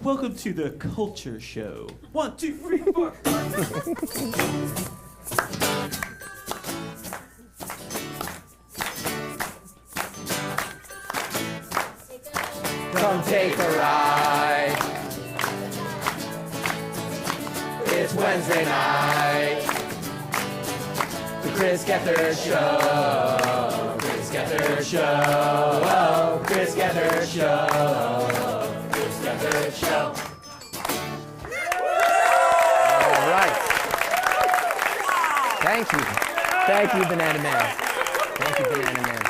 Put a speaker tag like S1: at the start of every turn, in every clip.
S1: Welcome to the Culture Show. 1, 2, 3, 4.
S2: Come take a ride. It's Wednesday night. The Chris Gethard Show. Chris Gethard Show. Oh, Chris Gethard Show. Chris Gethard Show. All right. Thank you. Thank you, Banana Man. Thank you, Banana Man.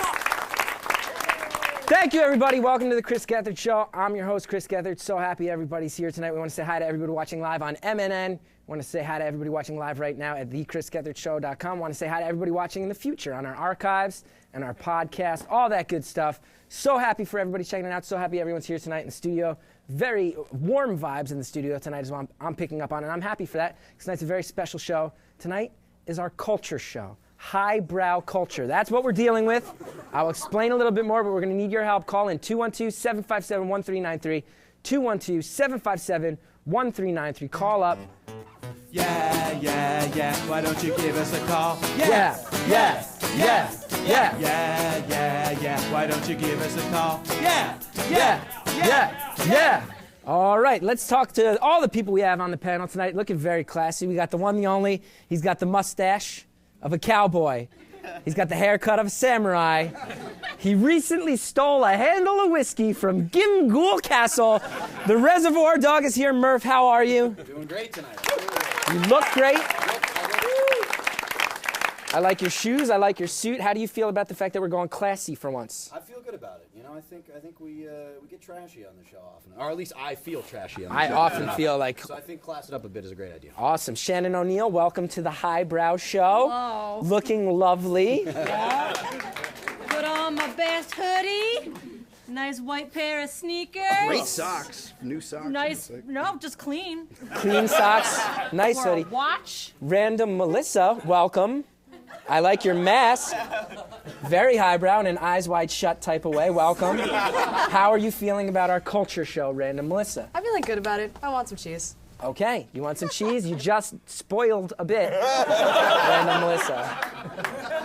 S2: Thank you, everybody. Welcome to the Chris Gethard Show. I'm your host, Chris Gethard. So happy everybody's here tonight. We want to say hi to everybody watching live on MNN. We want to say hi to everybody watching live right now at thechrisgethardshow.com. We want to say hi to everybody watching in the future on our archives and our podcast, all that good stuff. So happy for everybody checking it out. So happy everyone's here tonight in the studio. Very warm vibes in the studio tonight is what I'm picking up on, and I'm happy for that because tonight's a very special show. Tonight is our culture show. Highbrow culture. That's what we're dealing with. I'll explain a little bit more, but we're going to need your help. Call in 212-757-1393. 212-757-1393. Call up.
S1: Yeah. Why don't you give us a call?
S2: Yeah.
S1: Why don't you give us a call?
S2: Yeah. All right, let's talk to all the people we have on the panel tonight. Looking very classy. We got the one, the only. He's got the mustache of a cowboy. He's got the haircut of a samurai. He recently stole a handle of whiskey from Gimghoul Castle. The Reservoir Dog is here. Murph, how are you?
S3: Doing great tonight.
S2: You look great. I like your shoes. I like your suit. How do you feel about the fact that we're going classy for once?
S3: I feel good about it. You know, I think we get trashy on the show often, or at least I feel trashy on the show.
S2: I often feel like.
S3: So I think class it up a bit is a great idea.
S2: Awesome. Shannon O'Neill, welcome to the Highbrow Show.
S4: Hello.
S2: Looking lovely.
S4: Yeah. Put on my best hoodie. Nice white pair of sneakers.
S5: Great socks. New socks.
S4: Nice. No, just clean.
S2: Clean socks. Nice
S4: Or a
S2: hoodie.
S4: watch.
S2: Random Melissa, welcome. I like your mask. Very highbrow in an eyes wide shut type of way. Welcome. How are you feeling about our culture show, Random Melissa?
S6: I'm feeling good about it. I want some cheese.
S2: Okay, you want some cheese? You just spoiled a bit, Random Melissa.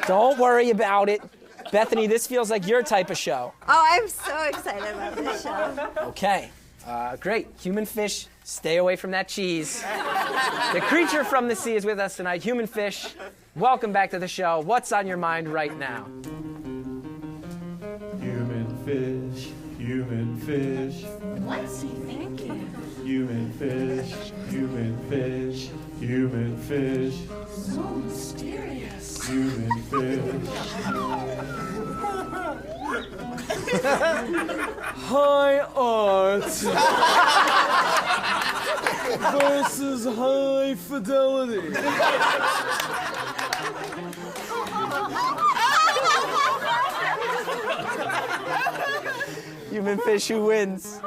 S2: Don't worry about it. Bethany, this feels like your type of show.
S7: Oh, I'm so excited about this show.
S2: Okay, great. Human fish, stay away from that cheese. The creature from the sea is with us tonight. Human fish, welcome back to the show. What's on your mind right now?
S1: Human fish.
S4: What's he thinking?
S1: Human fish.
S4: So mysterious.
S1: Human fish. High art versus high fidelity.
S2: Human fish, who wins?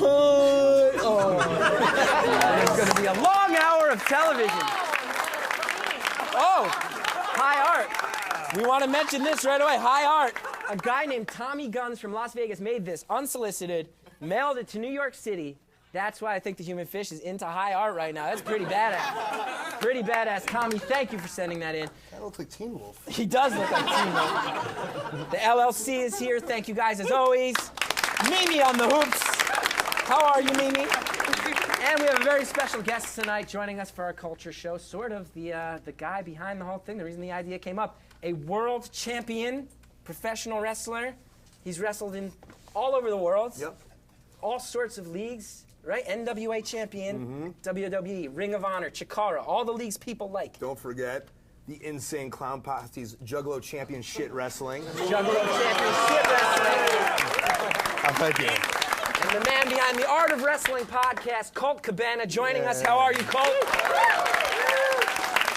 S2: It's going to be a long hour of television. Oh, high art. We want to mention this right away. High art. A guy named Tommy Guns from Las Vegas made this unsolicited, mailed it to New York City. That's why I think the human fish is into high art right now. That's pretty badass. Pretty badass. Tommy, thank you for sending that in.
S5: That looks like Teen Wolf.
S2: He does look like Teen Wolf. The LLC is here. Thank you guys as always. Mimi on the hoops. How are you, Mimi? And we have a very special guest tonight joining us for our culture show. Sort of the guy behind the whole thing, the reason the idea came up. A world champion professional wrestler. He's wrestled in all over the world.
S5: Yep.
S2: All sorts of leagues, right? NWA champion, WWE, Ring of Honor, Chikara, all the leagues people like.
S5: Don't forget the Insane Clown Posse's Juggalo Champion Shit Wrestling.
S2: Juggalo champion shit wrestling.
S5: How about you?
S2: And the man behind the Art of Wrestling podcast, Colt Cabana, joining us. How are you, Colt?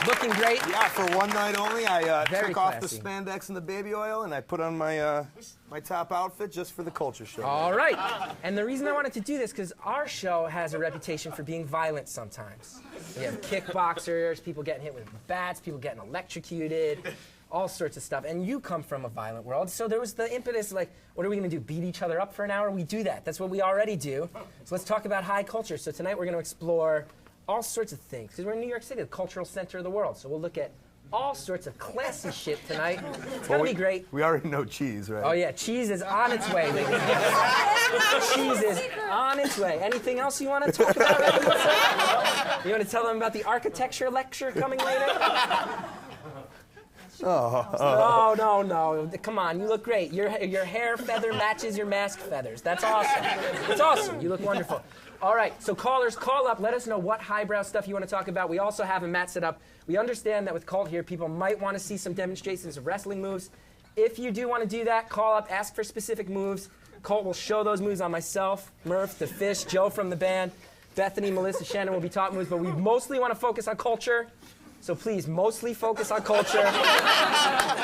S2: Looking great.
S5: Yeah, for one night only, I
S2: Very
S5: took off the
S2: classy.
S5: spandex and the baby oil, and I put on my my top outfit just for the culture show.
S2: All right. And the reason I wanted to do this, because our show has a reputation for being violent sometimes. We have kickboxers, people getting hit with bats, people getting electrocuted, all sorts of stuff. And you come from a violent world, so there was the impetus, like, what are we going to do, beat each other up for an hour? We do that. That's what we already do. So let's talk about high culture. So tonight we're going to explore all sorts of things, because we're in New York City, the cultural center of the world. So we'll look at all sorts of classy shit tonight. It's going to be great.
S5: We already know cheese, right?
S2: Oh, yeah, cheese is on its way, ladies and gentlemen. Cheese is on its way. Anything else you want to talk about? You want to tell them about the architecture lecture coming later? Oh, no. Come on, you look great. Your hair feather matches your mask feathers. That's awesome. It's awesome. You look wonderful. All right, so callers, call up. Let us know what highbrow stuff you want to talk about. We also have a mat set up. We understand that with Cult here, people might want to see some demonstrations of wrestling moves. If you do want to do that, call up, ask for specific moves. Cult will show those moves on myself, Murph, the Fish, Joe from the band, Bethany, Melissa, Shannon will be taught moves, but we mostly want to focus on culture. So please, mostly focus on culture.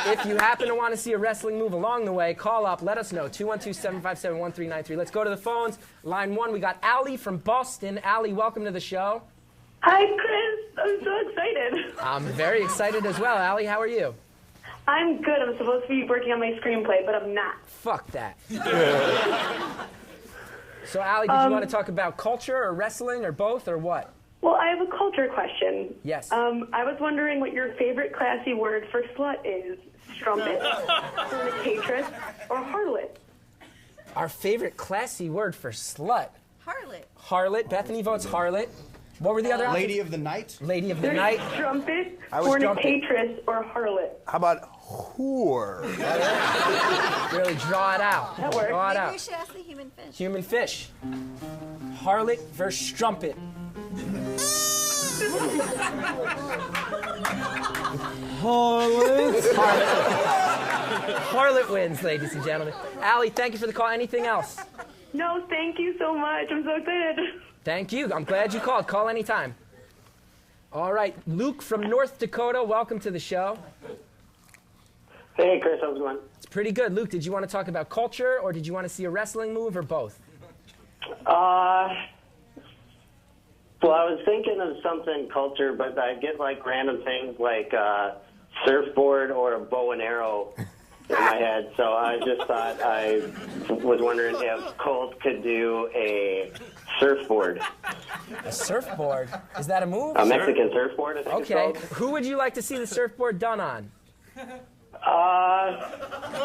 S2: If you happen to want to see a wrestling move along the way, call up, let us know, 212-757-1393. Let's go to the phones. Line 1, we got Allie from Boston. Allie, welcome to the show.
S8: Hi, Chris. I'm so excited.
S2: I'm very excited as well. Allie, how are you?
S8: I'm good. I'm supposed to be working on my screenplay, but I'm not.
S2: Fuck that. So, Allie, did you want to talk about culture or wrestling or both or what?
S8: Well, I have a culture question.
S2: Yes.
S8: I was wondering what your favorite classy word for slut is. Strumpet, fornicatress, or harlot?
S2: Our favorite classy word for slut.
S7: Harlot.
S2: Harlot. Bethany votes harlot. What were the other options?
S3: Lady of the night?
S2: Lady of the
S8: There's
S2: night.
S8: strumpet,
S2: Strumpet.
S8: fornicatress, or harlot.
S5: How about whore?
S2: Really draw it out.
S8: That works.
S2: Draw it
S7: Maybe
S2: out.
S7: we should ask the human fish.
S2: Human fish. Harlot versus strumpet. Harlot wins, ladies and gentlemen. Allie, thank you for the call. Anything else?
S8: No, thank you so much. I'm so excited.
S2: Thank you. I'm glad you called. Call anytime. All right, Luke from North Dakota, welcome to the show.
S9: Hey, Chris, how's it going?
S2: It's pretty good. Luke, did you want to talk about culture, or did you want to see a wrestling move, or both?
S9: Well, I was thinking of something culture, but I get like random things like surfboard or a bow and arrow in my head. So I just thought I was wondering if Colt could do a surfboard.
S2: A surfboard? Is that a move?
S9: A Mexican surfboard, I think it's
S2: Okay.
S9: called.
S2: Who would you like to see the surfboard done on?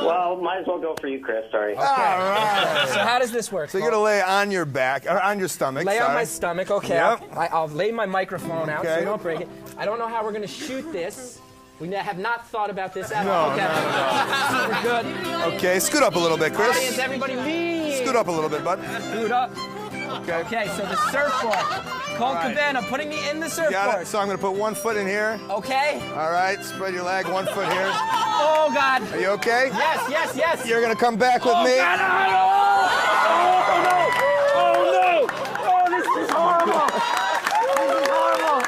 S9: Well, might as well go for you, Chris. Sorry.
S2: Okay. All right. So how does this work?
S5: So you're going to lay on your back, or on your stomach.
S2: Lay on
S5: sorry.
S2: my stomach, okay.
S5: Yep.
S2: I'll lay my microphone out so
S5: Okay.
S2: we don't break it. I don't know how we're going to shoot this. We have not thought about this at
S5: No,
S2: all. Okay.
S5: no.
S2: We're good.
S5: Okay, scoot up a little bit,
S2: Audience,
S5: Chris.
S2: everybody leave.
S5: Scoot up a little bit, bud.
S2: Scoot up.
S5: Okay.
S2: Okay, so the surfboard. Colt
S5: Right.
S2: Cabana putting me in the
S5: Got
S2: surfboard.
S5: it. So I'm going to put one foot in here.
S2: Okay.
S5: All right, spread your leg, one foot here.
S2: Oh, God.
S5: Are you okay?
S2: Yes.
S5: You're going to come back with
S2: Oh,
S5: me.
S2: God, oh, no. Oh, no. Oh, this is horrible. This is horrible.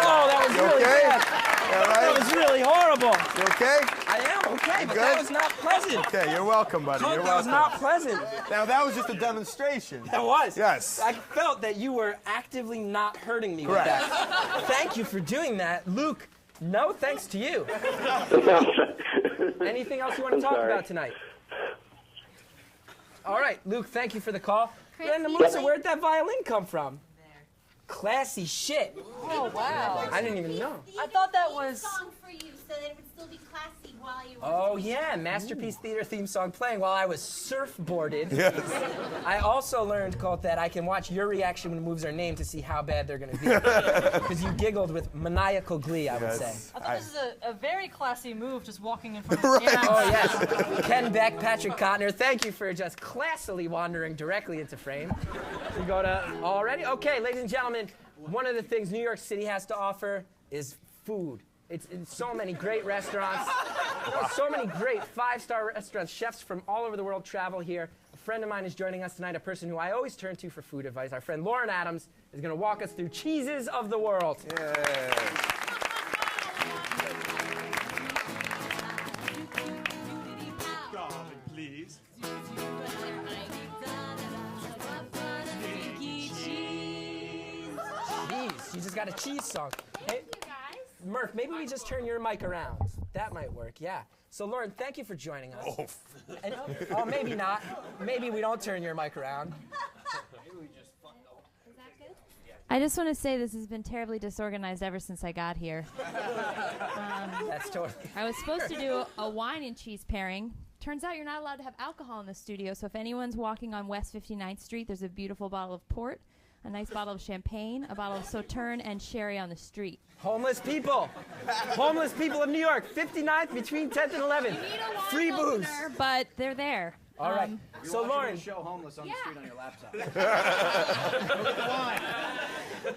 S2: Oh, that was
S5: You
S2: really
S5: okay?
S2: bad.
S5: All
S2: That
S5: right.
S2: was really horrible.
S5: You okay?
S2: I am okay, but
S5: good?
S2: that was not pleasant.
S5: Okay, you're welcome, buddy.
S2: Colt,
S5: You're
S2: that was
S5: welcome.
S2: not pleasant.
S5: Now, that was just a demonstration.
S2: That was.
S5: Yes.
S2: I felt that you were actively not hurting me
S5: Correct.
S2: with that. Thank you for doing that. Luke, no thanks to you. Anything else you want to
S9: I'm
S2: talk
S9: sorry.
S2: about tonight? All right, Luke, thank you for the call.
S7: Chris,
S2: Brenda,
S7: you
S2: Melissa,
S7: like-
S2: where'd that violin come from? Classy shit.
S6: Oh, wow.
S2: I didn't even know.
S6: I thought that was...
S10: song for you so that it would still be classy while you were
S2: Oh, yeah, Masterpiece Theater theme song playing while I was surfboarded.
S5: Yes.
S2: I also learned, Colt, that I can watch your reaction when moves are named to see how bad they're going to be. Because you giggled with maniacal glee, I would say.
S6: I thought this is a very classy move, just walking in front of
S5: Right.
S2: Oh, yes. Ken Beck, Patrick Cotner, thank you for just classily wandering directly into frame. We go to already? Okay, ladies and gentlemen, one of the things New York City has to offer is food. It's so many great restaurants. So many great five-star restaurants. Chefs from all over the world travel here. A friend of mine is joining us tonight, a person who I always turn to for food advice. Our friend Lauren Adams is going to walk us through cheeses of the world.
S1: Darling, please.
S2: Cheese. You just got a cheese song. Hey, Murph, maybe we just turn your mic around. That might work, yeah. So, Lauren, thank you for joining us. Oh, and, maybe not. Maybe we don't turn your mic around.
S11: I just want to say this has been terribly disorganized ever since I got here.
S2: That's totally.
S11: I was supposed to do a wine and cheese pairing. Turns out you're not allowed to have alcohol in the studio, so if anyone's walking on West 59th Street, there's a beautiful bottle of port, a nice bottle of champagne, a bottle of Sauterne, and sherry on the street.
S2: Homeless people. Homeless people of New York, 59th between 10th and 11th.
S11: You need a wine
S2: Free booze.
S11: opener, but they're there.
S2: All right. So, Lauren.
S3: Show homeless on the street on your laptop.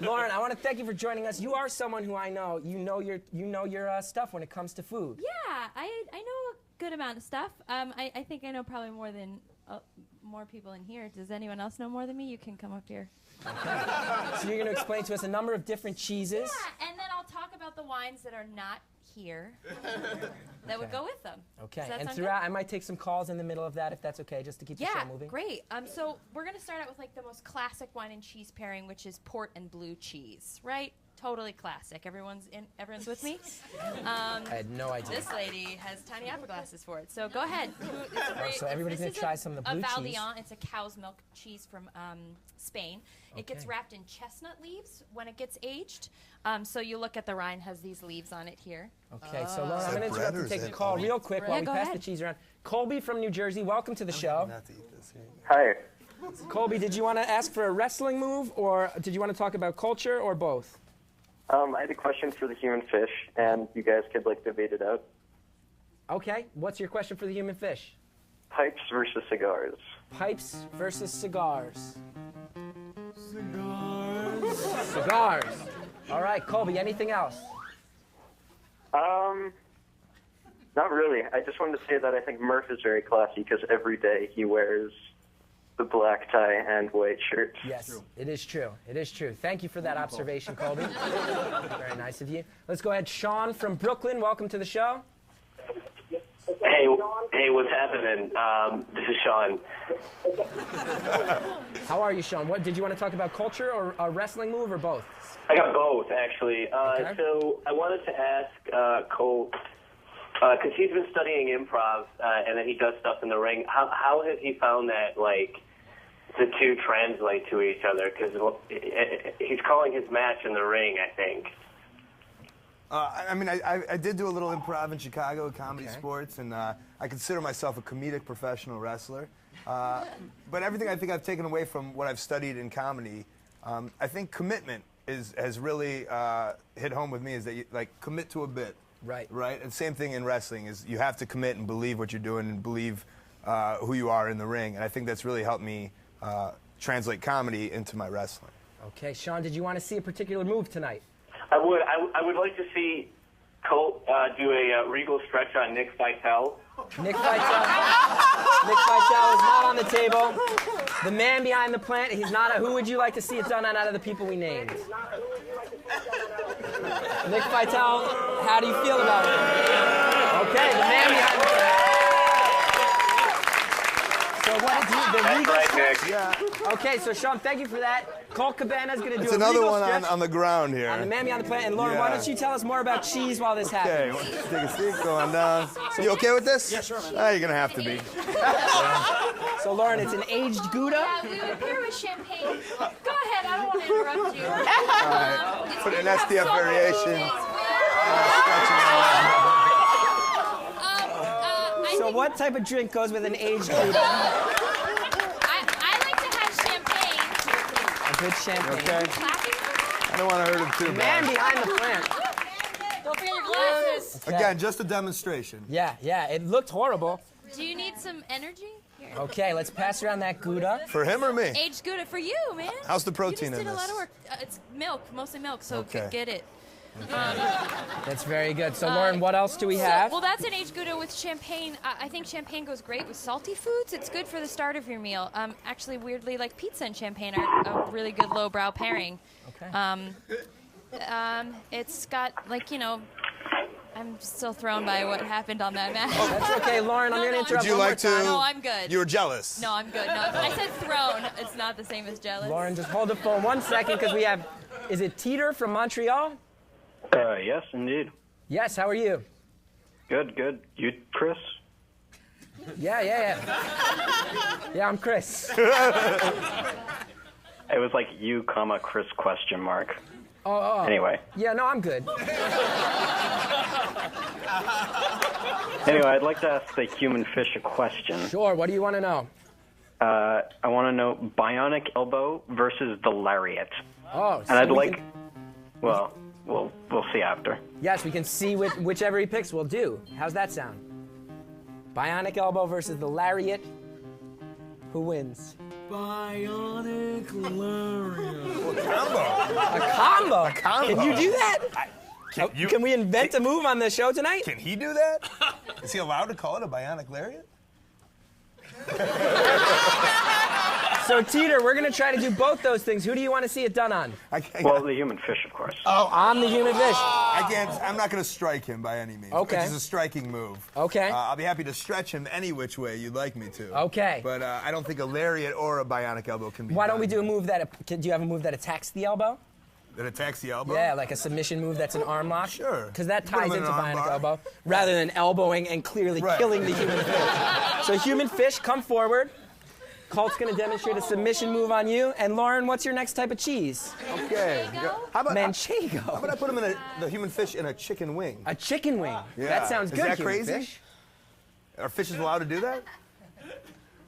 S2: Lauren, I want to thank you for joining us. You are someone who I know. You know your stuff when it comes to food.
S11: Yeah, I know a good amount of stuff. I think I know probably more than more people in here. Does anyone else know more than me? You can come up here.
S2: So you're going to explain to us a number of different cheeses.
S11: Yeah, and then I'll talk about the wines that are not here that would go with them.
S2: Okay,
S11: Does that
S2: and
S11: sound
S2: throughout, I might take some calls in the middle of that if that's okay, just to keep the show moving.
S11: Yeah, great. So we're going to start out with like the most classic wine and cheese pairing, which is port and blue cheese, right? Totally classic. Everyone's with me?
S2: I had no idea.
S11: This lady has tiny opera glasses for it. So go ahead.
S2: So everybody's going to try some of the blue cheese.
S11: It's a cow's milk cheese from Spain. It gets wrapped in chestnut leaves when it gets aged. So you look at the rind has these leaves on it here.
S2: Okay, so Lauren, I'm going to interrupt and take a call real quick while we pass the cheese around. Colby from New Jersey, welcome to the show.
S12: Hi.
S2: Colby, did you want to ask for a wrestling move, or did you want to talk about culture, or both?
S12: I had a question for the human fish, and you guys could debate it out.
S2: Okay, what's your question for the human fish?
S12: Pipes versus cigars.
S2: Pipes versus cigars. Cigars. All right, Colby, anything else?
S12: Not really. I just wanted to say that I think Murph is very classy because every day he wears the black tie and white shirts.
S2: Yes, it is true. It is true. Thank you for that observation, Colby. Very nice of you. Let's go ahead. Sean from Brooklyn, welcome to the show.
S13: Hey, what's happening? This is Sean.
S2: How are you, Sean? What did you want to talk about, culture or a wrestling move, or both?
S13: I got both, actually.
S2: Okay.
S13: So I wanted to ask Cole, because he's been studying improv, and then he does stuff in the ring. How has he found that, the two translate to each other? Because he's calling his match in the ring, I think.
S5: I did do a little improv in Chicago at Comedy Sports, and I consider myself a comedic professional wrestler. But everything I think I've taken away from what I've studied in comedy, I think commitment has really hit home with me, is that you commit to a bit.
S2: Right.
S5: And same thing in wrestling, is you have to commit and believe what you're doing and believe who you are in the ring. And I think that's really helped me translate comedy into my wrestling.
S2: Okay, Sean, did you want to see a particular move tonight?
S13: I would. I would like to see Colt do a regal stretch on Nick Vitale.
S2: Nick Vitale. Nick Vitale is not on the table. The man behind the plant, he's not who would you like to see it done on out of the people we named? Nick Vitale, how do you feel about it? Okay, the man behind the plant. So what did you, the regal stretch?
S5: Yeah.
S2: Okay, so Sean, thank you for that. Colt Cabana's going to do
S5: It's
S2: a
S5: another
S2: regal
S5: one
S2: stretch
S5: on the ground here.
S2: on the man behind the plant. And Lauren, why don't you tell us more about cheese while this happens?
S5: Okay, take a seat, going down. So you okay with this? Yeah, sure, man. You're going to have to be.
S2: So Lauren, it's an aged Gouda?
S11: Yeah, we would pair with champagne. Go ahead, I don't want to interrupt you.
S5: All right, put an SDF variation.
S2: So what type of drink goes with an aged Gouda?
S11: I like to have champagne.
S2: A good champagne.
S5: Okay. I don't want to hurt him too
S2: Man
S5: bad.
S2: behind the plant.
S11: Don't forget your glasses.
S2: Okay.
S5: Again, just a demonstration.
S2: Yeah, it looked horrible.
S11: Do you need some energy? Here.
S2: Okay, let's pass around that Gouda.
S5: For him or me?
S11: Aged Gouda for you, man.
S5: How's the protein
S11: you just
S5: in
S11: did a
S5: this?
S11: lot of work. It's milk, mostly milk, so
S5: Okay.
S11: get it.
S2: That's very good. So Lauren, what else do we have?
S11: Well, that's an aged Gouda with champagne. I think champagne goes great with salty foods. It's good for the start of your meal. Actually, weirdly, pizza and champagne are a really good lowbrow pairing.
S2: Okay.
S11: It's got, I'm still thrown by what happened on that match.
S2: That's okay, Lauren. I'm going to interrupt
S5: Would you
S2: one
S5: like to?
S2: more time.
S11: No, I'm good.
S5: You were jealous.
S11: No, I'm good. No, I said thrown. It's not the same as jealous.
S2: Lauren, just hold the phone 1 second because we have, is it Teeter from Montreal?
S14: Yes, indeed.
S2: Yes, how are you?
S14: Good. You, Chris?
S2: Yeah. Yeah, I'm Chris.
S14: It was like you, Chris, question mark.
S2: Oh.
S14: Anyway.
S2: Yeah, no, I'm good.
S14: Anyway, I'd like to ask the human fish a question.
S2: Sure, what do you want to know?
S14: I want to know bionic elbow versus the lariat.
S2: Oh,
S14: and I'd like... Well, we'll see after.
S2: Yes, we can see whichever he picks we'll do. How's that sound? Bionic elbow versus the lariat. Who wins?
S1: Bionic lariat.
S2: A combo? Can you do that? Can we invent a move on the show tonight?
S5: Can he do that? Is he allowed to call it a bionic lariat?
S2: So, Teeter, we're going to try to do both those things. Who do you want to see it done on?
S14: Well, the human fish, of course.
S2: Oh, I'm the human fish.
S5: I'm not going to strike him by any means.
S2: Okay.
S5: Which is a striking move.
S2: Okay.
S5: I'll be happy to stretch him any which way you'd like me to.
S2: Okay.
S5: But I don't think a lariat or a bionic elbow can be
S2: Why don't
S5: done.
S2: we do a move do you have a move that attacks the elbow?
S5: That attacks the elbow?
S2: Yeah, like a submission move that's an arm lock.
S5: Sure.
S2: Because that
S5: Put him
S2: ties
S5: in
S2: into
S5: an arm
S2: bionic
S5: bar.
S2: elbow, rather than elbowing and clearly killing the human fish. So human fish, come forward. Colt's going to demonstrate a submission move on you. And Lauren, what's your next type of cheese?
S5: Okay. How about
S2: Manchego.
S5: How about I put him in the human fish in a chicken wing?
S2: A chicken wing.
S5: Yeah.
S2: That sounds good.
S5: Is that
S2: human
S5: crazy?
S2: Fish.
S5: Are fishes allowed to do that?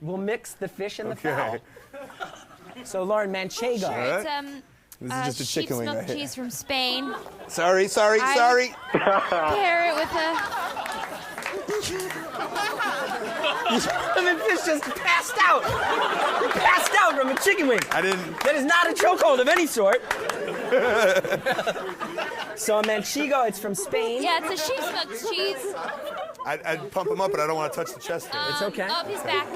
S2: We'll mix the fish and the fowl.
S5: Okay.
S2: So Lauren, Manchego.
S11: Sure, it's
S5: This is just a chicken
S11: sheep's
S5: wing
S11: milk
S5: right here.
S11: cheese from Spain.
S5: Sorry.
S11: Pair it with a...
S2: Human fish just passed out. He passed out from a chicken wing.
S5: I didn't.
S2: That is not a chokehold of any sort. So a Manchego, it's from Spain.
S11: Yeah, it's a sheep's milk cheese.
S5: I'd pump him up, but I don't want to touch the chest hair.
S2: It's okay.
S11: Oh, he's back.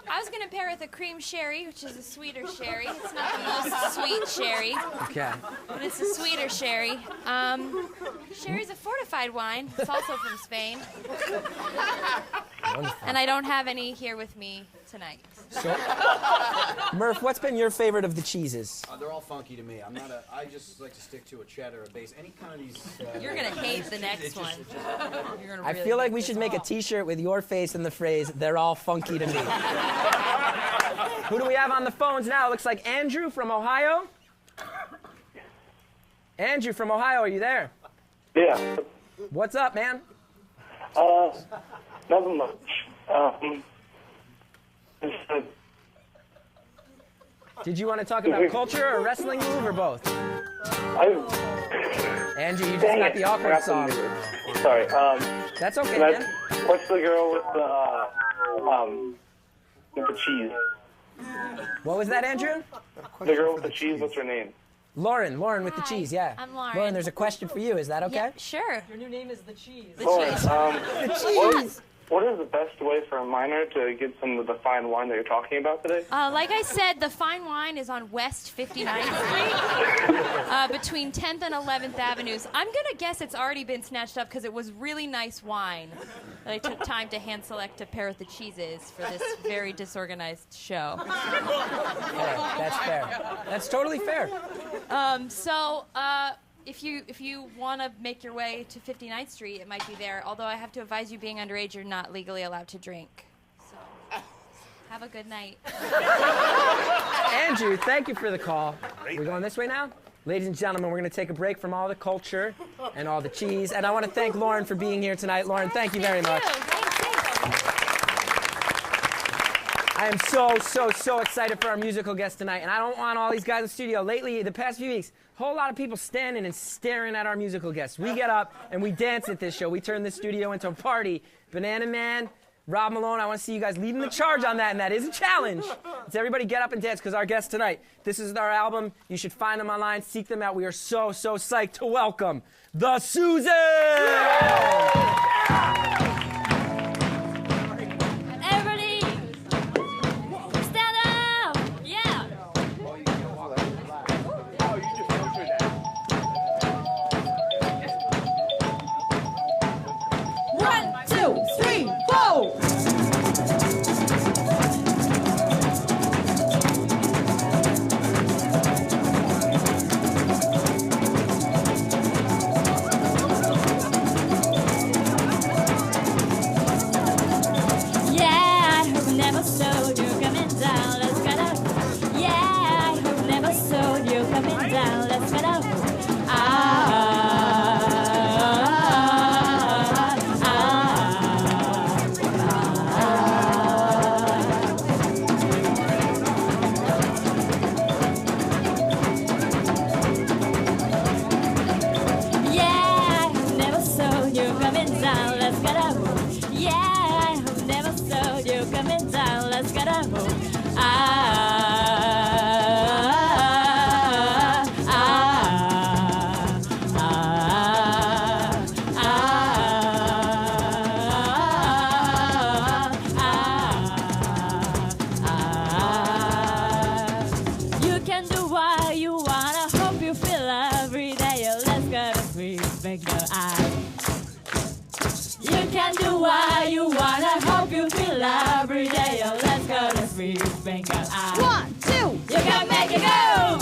S11: I was going to pair it with a cream sherry, which is a sweeter sherry. It's not the most sweet sherry,
S2: Okay.
S11: but it's a sweeter sherry. Sherry's a fortified wine. It's also from Spain. And I don't have any here with me tonight.
S2: So, Murph, what's been your favorite of the cheeses?
S3: They're all funky to me. I just like to stick to a cheddar, a base, any kind of these.
S11: You're going to hate the next one. You're gonna
S2: I
S11: really
S2: feel like
S11: hate
S2: we
S11: this
S2: should make a
S11: all.
S2: t-shirt with your face and the phrase, "They're all funky to me." Who do we have on the phones now? It looks like Andrew from Ohio. Andrew from Ohio, are you there?
S12: Yeah.
S2: What's up, man?
S12: Nothing much.
S2: Did you want to talk about culture or wrestling move or both? Andrew, you just got the awkward song.
S12: Sorry.
S2: That's okay, man.
S12: What's the girl with the cheese?
S2: What was that, Andrew?
S12: The girl with the cheese. What's her name?
S2: Lauren with the cheese, yeah.
S11: I'm Lauren.
S2: Lauren, there's a question for you. Is that okay?
S11: Yeah, sure.
S6: Your new name is the cheese.
S11: The
S12: Lauren,
S11: cheese.
S2: The cheese.
S12: What is the best way for a minor to get some of the fine wine that you're talking about today?
S11: Like I said, the fine wine is on West 59th Street, between 10th and 11th Avenues. I'm going to guess it's already been snatched up because it was really nice wine that I took time to hand select to pair with the cheeses for this very disorganized show.
S2: Hey, that's fair. That's totally fair.
S11: If you want to make your way to 59th Street, it might be there. Although I have to advise you, being underage, you're not legally allowed to drink. So, have a good night.
S2: Andrew, thank you for the call. We're going this way now? Ladies and gentlemen, we're going to take a break from all the culture and all the cheese. And I want to thank Lauren for being here tonight. Lauren, thank you very much. I am so excited for our musical guest tonight. And I don't want all these guys in the studio. Lately, the past few weeks, a whole lot of people standing and staring at our musical guests. We get up and we dance at this show. We turn this studio into a party. Banana Man, Rob Malone, I want to see you guys leading the charge on that, and that is a challenge. It's everybody get up and dance, because our guests tonight, this is our album. You should find them online, seek them out. We are so psyched to welcome the Susan!
S11: Everybody, stand up! Yeah!
S4: One, two, three, four.
S15: why you wanna. Hope you feel every day. Let's go to free sprinkle out.
S4: 1, 2.
S15: You can make it go.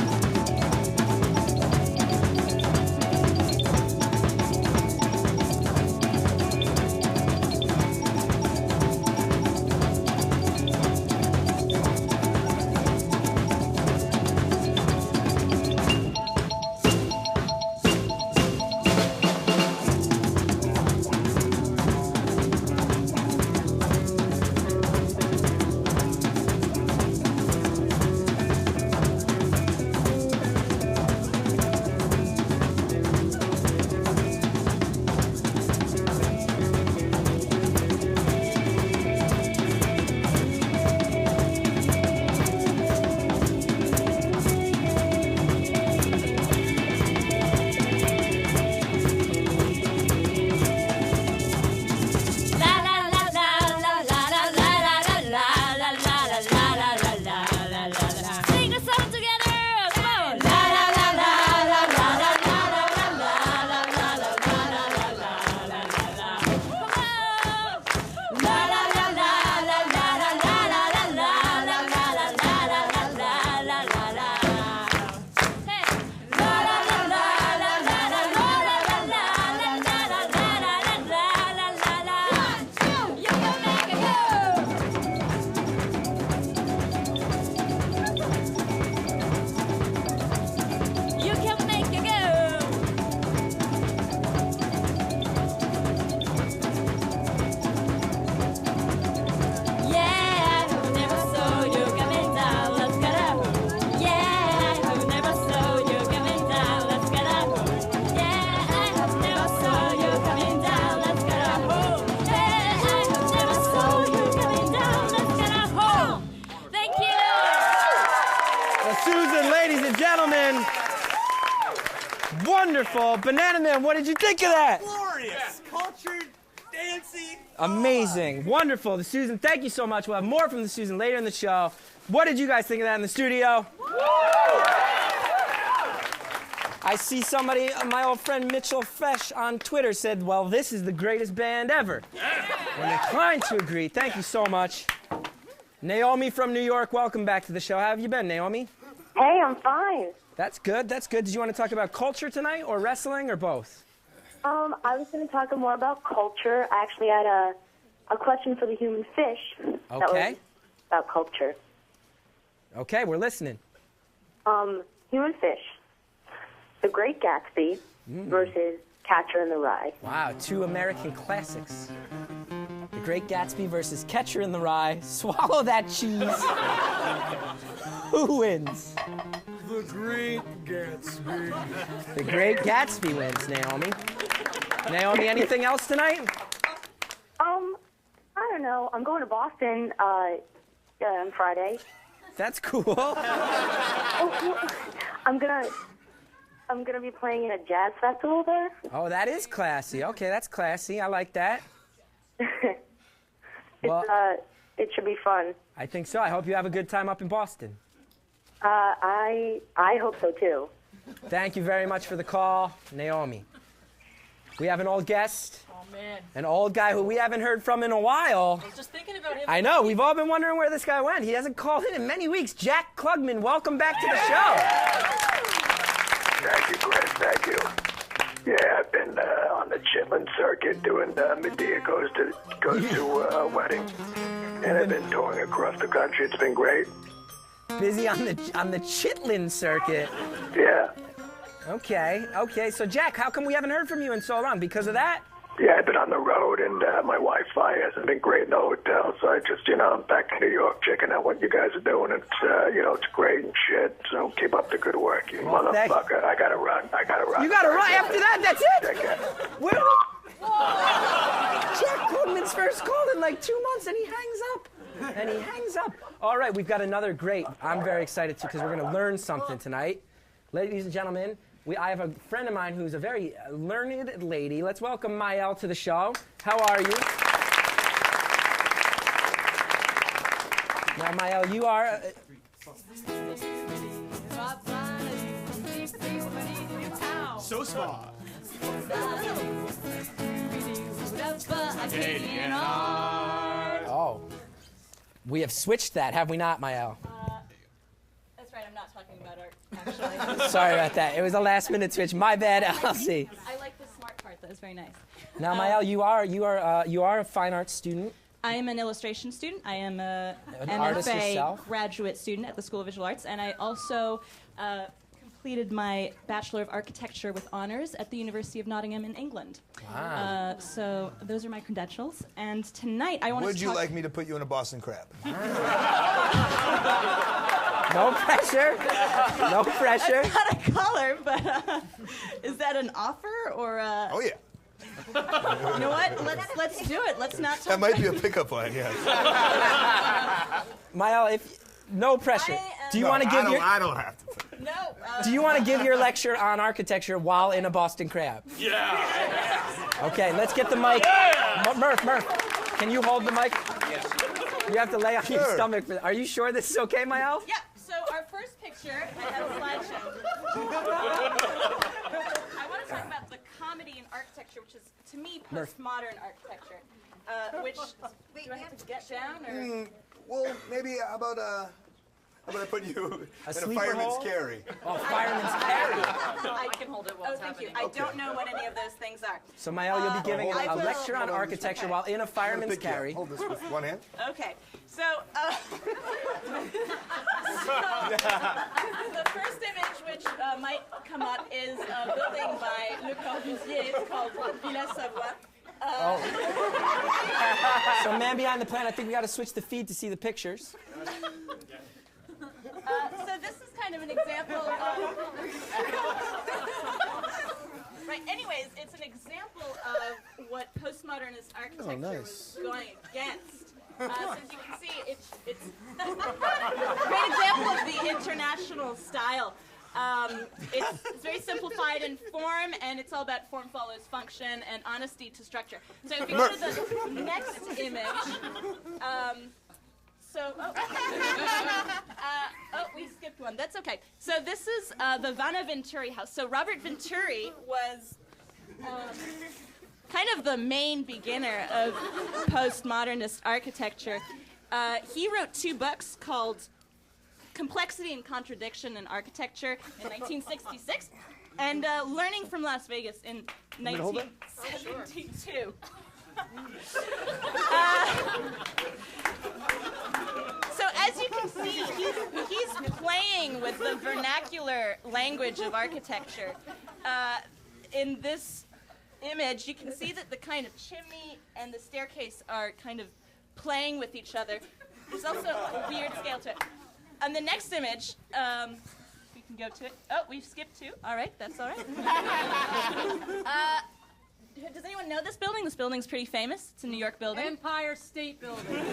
S2: Wonderful. Banana Man, what did you think of that?
S1: Glorious. Cultured, dancing.
S2: Amazing. Wonderful. The Susan, thank you so much. We'll have more from the Susan later in the show. What did you guys think of that in the studio? I see somebody, my old friend Mitchell Fesh on Twitter said, well, this is the greatest band ever. I'm inclined to agree. Thank you so much. Naomi from New York, welcome back to the show. How have you been, Naomi?
S16: Hey, I'm fine.
S2: That's good, that's good. Did you want to talk about culture tonight or wrestling or both?
S16: I was going to talk more about culture. I actually had a question for the human fish. That was about culture.
S2: Okay, we're listening.
S16: Human fish. The Great Gatsby versus Catcher in the Rye.
S2: Wow, two American classics. The Great Gatsby versus Catcher in the Rye. Swallow that cheese. Who wins?
S1: The Great Gatsby.
S2: The Great Gatsby wins, Naomi. Naomi, anything else tonight?
S16: I don't know. I'm going to Boston on Friday.
S2: That's cool.
S16: I'm gonna be playing in a jazz festival there.
S2: Oh, that is classy. Okay, that's classy. I like that. Well,
S16: it should be fun.
S2: I think so. I hope you have a good time up in Boston.
S16: I hope so too.
S2: Thank you very much for the call, Naomi. We have an old guest.
S6: Oh, man.
S2: An old guy who we haven't heard from in a while.
S6: I was just thinking about him.
S2: I know. We've all been wondering where this guy went. He hasn't called in many weeks. Jack Klugman, welcome back to the show.
S17: Thank you, Chris. Thank you. Yeah, I've been on the Chitlin circuit doing Medea goes to a wedding, and I've been touring across the country. It's been great.
S2: Busy on the Chitlin circuit.
S17: Yeah.
S2: Okay. So Jack, how come we haven't heard from you in so long? Because of that?
S17: Yeah, I've been on the road, and my Wi-Fi hasn't been great in the hotel, so I just, I'm back in New York checking out what you guys are doing. It's, it's great and shit, so keep up the good work, you motherfucker. I gotta run.
S2: You gotta run after that? That's it?
S17: Take care.
S2: Jack Klugman's first called in like 2 months, and he hangs up. All right, we've got another great. I'm very excited, too, because we're going to learn something tonight. Ladies and gentlemen, I have a friend of mine who's a very learned lady. Let's welcome Mael to the show. How are you? Now, Mael, you are...
S1: So smart.
S15: Hey,
S4: and art.
S2: Oh. We have switched that, have we not, Mael?
S6: That's right, I'm not talking about art, actually.
S2: Sorry about that. It was a last-minute switch. My bad, LC.
S6: I like the smart part. That was very nice.
S2: Now, Mael, you are a fine arts student.
S6: I am an illustration student. I am an
S2: artist
S6: MFA
S2: yourself?
S6: graduate student at the School of Visual Arts, and I also completed my Bachelor of Architecture with honors at the University of Nottingham in England.
S2: Wow.
S6: So those are my credentials. And tonight I want to
S5: Would you like me to put you in a Boston crab?
S2: No pressure. No pressure.
S6: That's not a color, but is that an offer or a...
S5: Oh, yeah.
S6: You know what? Let's do it. Let's not talk
S5: That might be a pickup line, yes.
S2: Mael, no pressure. Do you want to give
S5: I don't have to.
S6: No.
S2: Do you want to give your lecture on architecture while in a Boston crab?
S18: Yeah.
S2: Okay, let's get the mic. Murph, can you hold the mic?
S18: Yes.
S2: You have to lay on your stomach. Are you sure this is okay, Mael?
S6: Yeah. So our first picture, I have a slideshow. I want to talk about the comedy in architecture, which is, to me, postmodern architecture. Which, do I have to get down, or?
S5: Well, maybe how about I put you in a
S2: sleeper
S5: fireman's
S2: hole?
S5: carry?
S2: Oh, fireman's carry.
S6: I can hold it while it's happening. I don't know what any of those things are.
S2: So, Mael, you'll be giving a lecture on architecture while in a fireman's carry.
S5: Hold this with one hand.
S6: Okay. So, the first image which might come up is a building by Le Corbusier. It's called Villa Savoie.
S2: So, man behind the plan, I think we got to switch the feed to see the pictures.
S6: So this is kind of an example of... Right, anyways, it's an example of what postmodernist architecture was going against. So as you can see, it's a great example of the international style. It's very simplified in form, and it's all about form follows function and honesty to structure. So if you go to the next image, we skipped one. That's okay. So this is the Vanna Venturi house. So Robert Venturi was kind of the main beginner of postmodernist architecture. He wrote 2 books called Complexity and Contradiction in Architecture in 1966, and Learning from Las Vegas in 1972. So as you can see, he's playing with the vernacular language of architecture. In this image, you can see that the kind of chimney and the staircase are kind of playing with each other. There's also a weird scale to it. On the next image, we can go to it. Oh, we've skipped 2. All right, that's all right. Does anyone know this building? This building's pretty famous. It's a New York building.
S4: Empire State Building.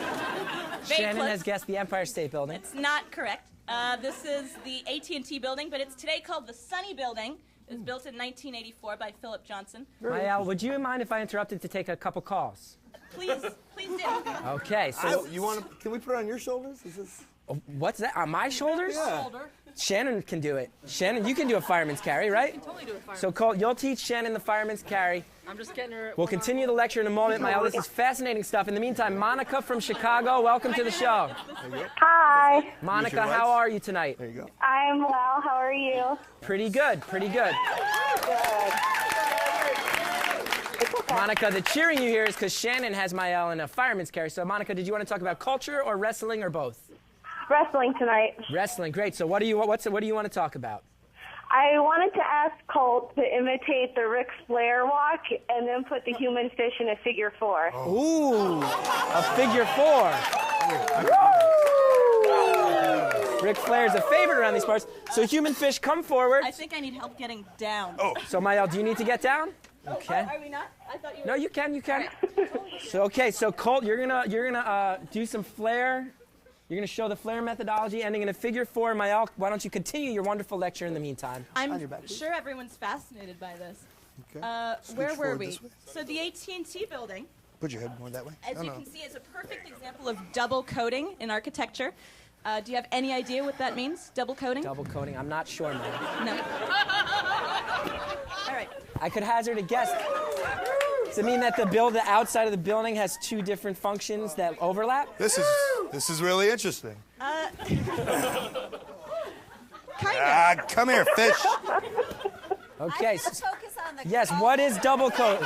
S2: Shannon has guessed the Empire State Building.
S6: It's not correct. This is the AT&T building, but it's today called the Sunny Building. It was built in 1984 by Philip Johnson.
S2: Mael, would you mind if I interrupted to take a couple calls?
S6: Please do.
S2: Okay, so
S5: Can we put it on your shoulders? Is this?
S2: What's that? On my shoulders?
S5: Yeah.
S2: Shannon can do it. Shannon, you can do a fireman's carry, right?
S4: I can totally do a fireman's
S2: So Cole, you'll teach Shannon the fireman's carry.
S4: I'm just getting her.
S2: We'll continue the lecture in a moment, Mael. This is fascinating stuff. In the meantime, Monica from Chicago, welcome to the show.
S16: Hi.
S2: Monica, how are you tonight?
S5: There you go.
S16: I'm well. How are you?
S2: Pretty good, pretty good.
S16: Good.
S2: Monica, the cheering you hear is because Shannon has Mael in a fireman's carry. So, Monica, did you want to talk about culture or wrestling or both?
S16: Wrestling tonight.
S2: Wrestling, great. So, what do you want to talk about?
S16: I wanted to ask Colt to imitate the Ric Flair walk and then put the human fish in a figure 4.
S2: Ooh, a figure 4. Ric Flair is a favorite around these parts. So, human fish, come forward.
S6: I think I need help getting down.
S2: Oh, so Mael, do you need to get down? Okay.
S6: Are we not? I thought you were.
S2: No, you can. So, okay, so Colt, you're gonna do some Flair. You're going to show the Flair methodology, ending in a figure 4. Mael, why don't you continue your wonderful lecture in the meantime?
S6: I'm sure everyone's fascinated by this.
S5: Okay.
S6: Where were we? So the AT&T building,
S5: Put your head more that way.
S6: as you can see, is a perfect example of double coding in architecture. Do you have any idea what that means, double coding?
S2: Double coding, I'm not sure, man.
S6: No. All right.
S2: I could hazard a guess. Does it mean that the outside of the building has two different functions that overlap?
S5: This is really interesting.
S6: Kind of.
S5: Come here, fish.
S2: Okay.
S7: Focus on the
S2: Yes, what is double coating?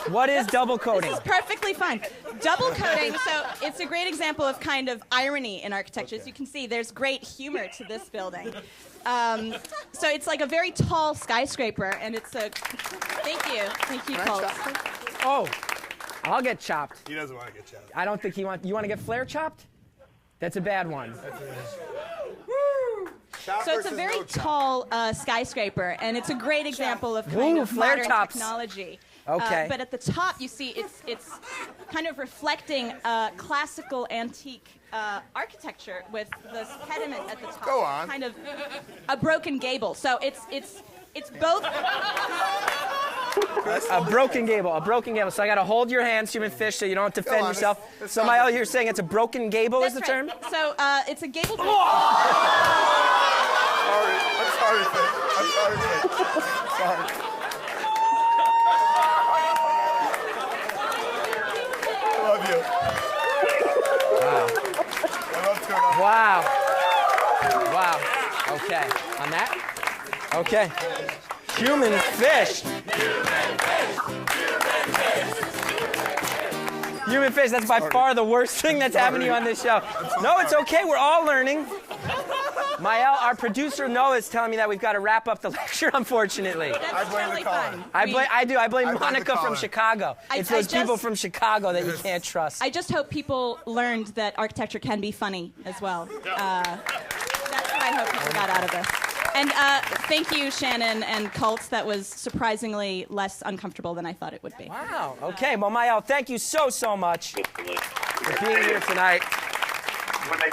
S2: What is double coating?
S6: This is perfectly fine. Double coating, so it's a great example of kind of irony in architecture. As you can see, there's great humor to this building. So it's like a very tall skyscraper, and it's a... Thank you, Colt.
S2: Oh, I'll get chopped.
S5: He doesn't want to get chopped.
S2: I don't think he wants... You want to get flare chopped? That's a bad one.
S6: So it's a very tall skyscraper, and it's a great example of kind of
S2: flare
S6: modern
S2: tops.
S6: technology.
S2: Okay.
S6: But at the top, you see it's kind of reflecting classical antique architecture with this pediment at the top.
S5: Go on.
S6: Kind of a broken gable. So it's both.
S2: A broken gable. So I got to hold your hands, human fish, so you don't have to defend yourself. So, Mael, you're saying it's a broken gable is the term?
S6: So it's a gable.
S5: I'm sorry, Fish. Sorry. I love you.
S2: Wow. Wow. Okay. On that? Okay. Human fish. Human fish, that's by far the worst thing that's happened to you on this show. No, it's okay. We're all learning. Mael, our producer Noah is telling me that we've got to wrap up the lecture, unfortunately.
S6: That's totally fine.
S2: I blame Monica from Chicago. It's those people from Chicago that you can't trust.
S6: I just hope people learned that architecture can be funny as well. That's what I hope people got out of this. And thank you, Shannon and Colt. That was surprisingly less uncomfortable than I thought it would be.
S2: Wow. Okay. Well, Mael, thank you so much for being here tonight.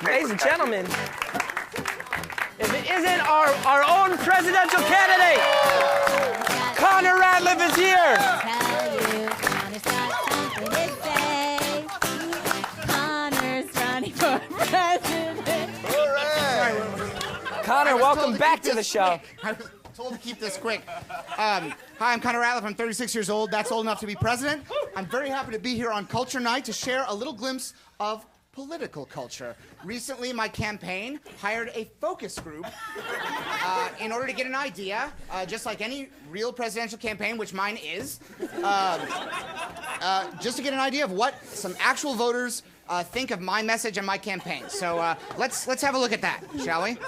S2: Ladies and gentlemen, if it isn't our own presidential candidate, Connor Ratliff is here.
S15: Connor's running for president.
S2: Connor, welcome back to the show.
S19: I was told to keep this quick. Hi, I'm Connor Ratliff. I'm 36 years old. That's old enough to be president. I'm very happy to be here on Culture Night to share a little glimpse of political culture. Recently, my campaign hired a focus group in order to get an idea, just like any real presidential campaign, which mine is, just to get an idea of what some actual voters think of my message and my campaign. So let's have a look at that, shall we?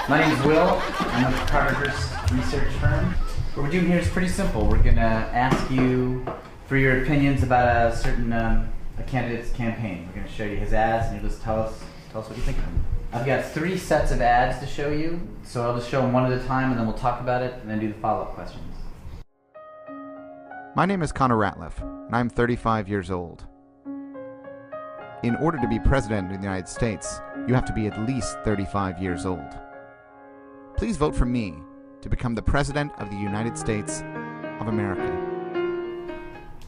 S20: My name's Will. I'm with Carter's research firm. What we're doing here is pretty simple. We're gonna ask you for your opinions about a certain a candidate's campaign. We're gonna show you his ads, and you'll just tell us what you think of them. I've got 3 sets of ads to show you, so I'll just show them one at a time, and then we'll talk about it, and then do the follow-up questions.
S21: My name is Connor Ratliff, and I'm 35 years old. In order to be president of the United States, you have to be at least 35 years old. Please vote for me to become the President of the United States of America.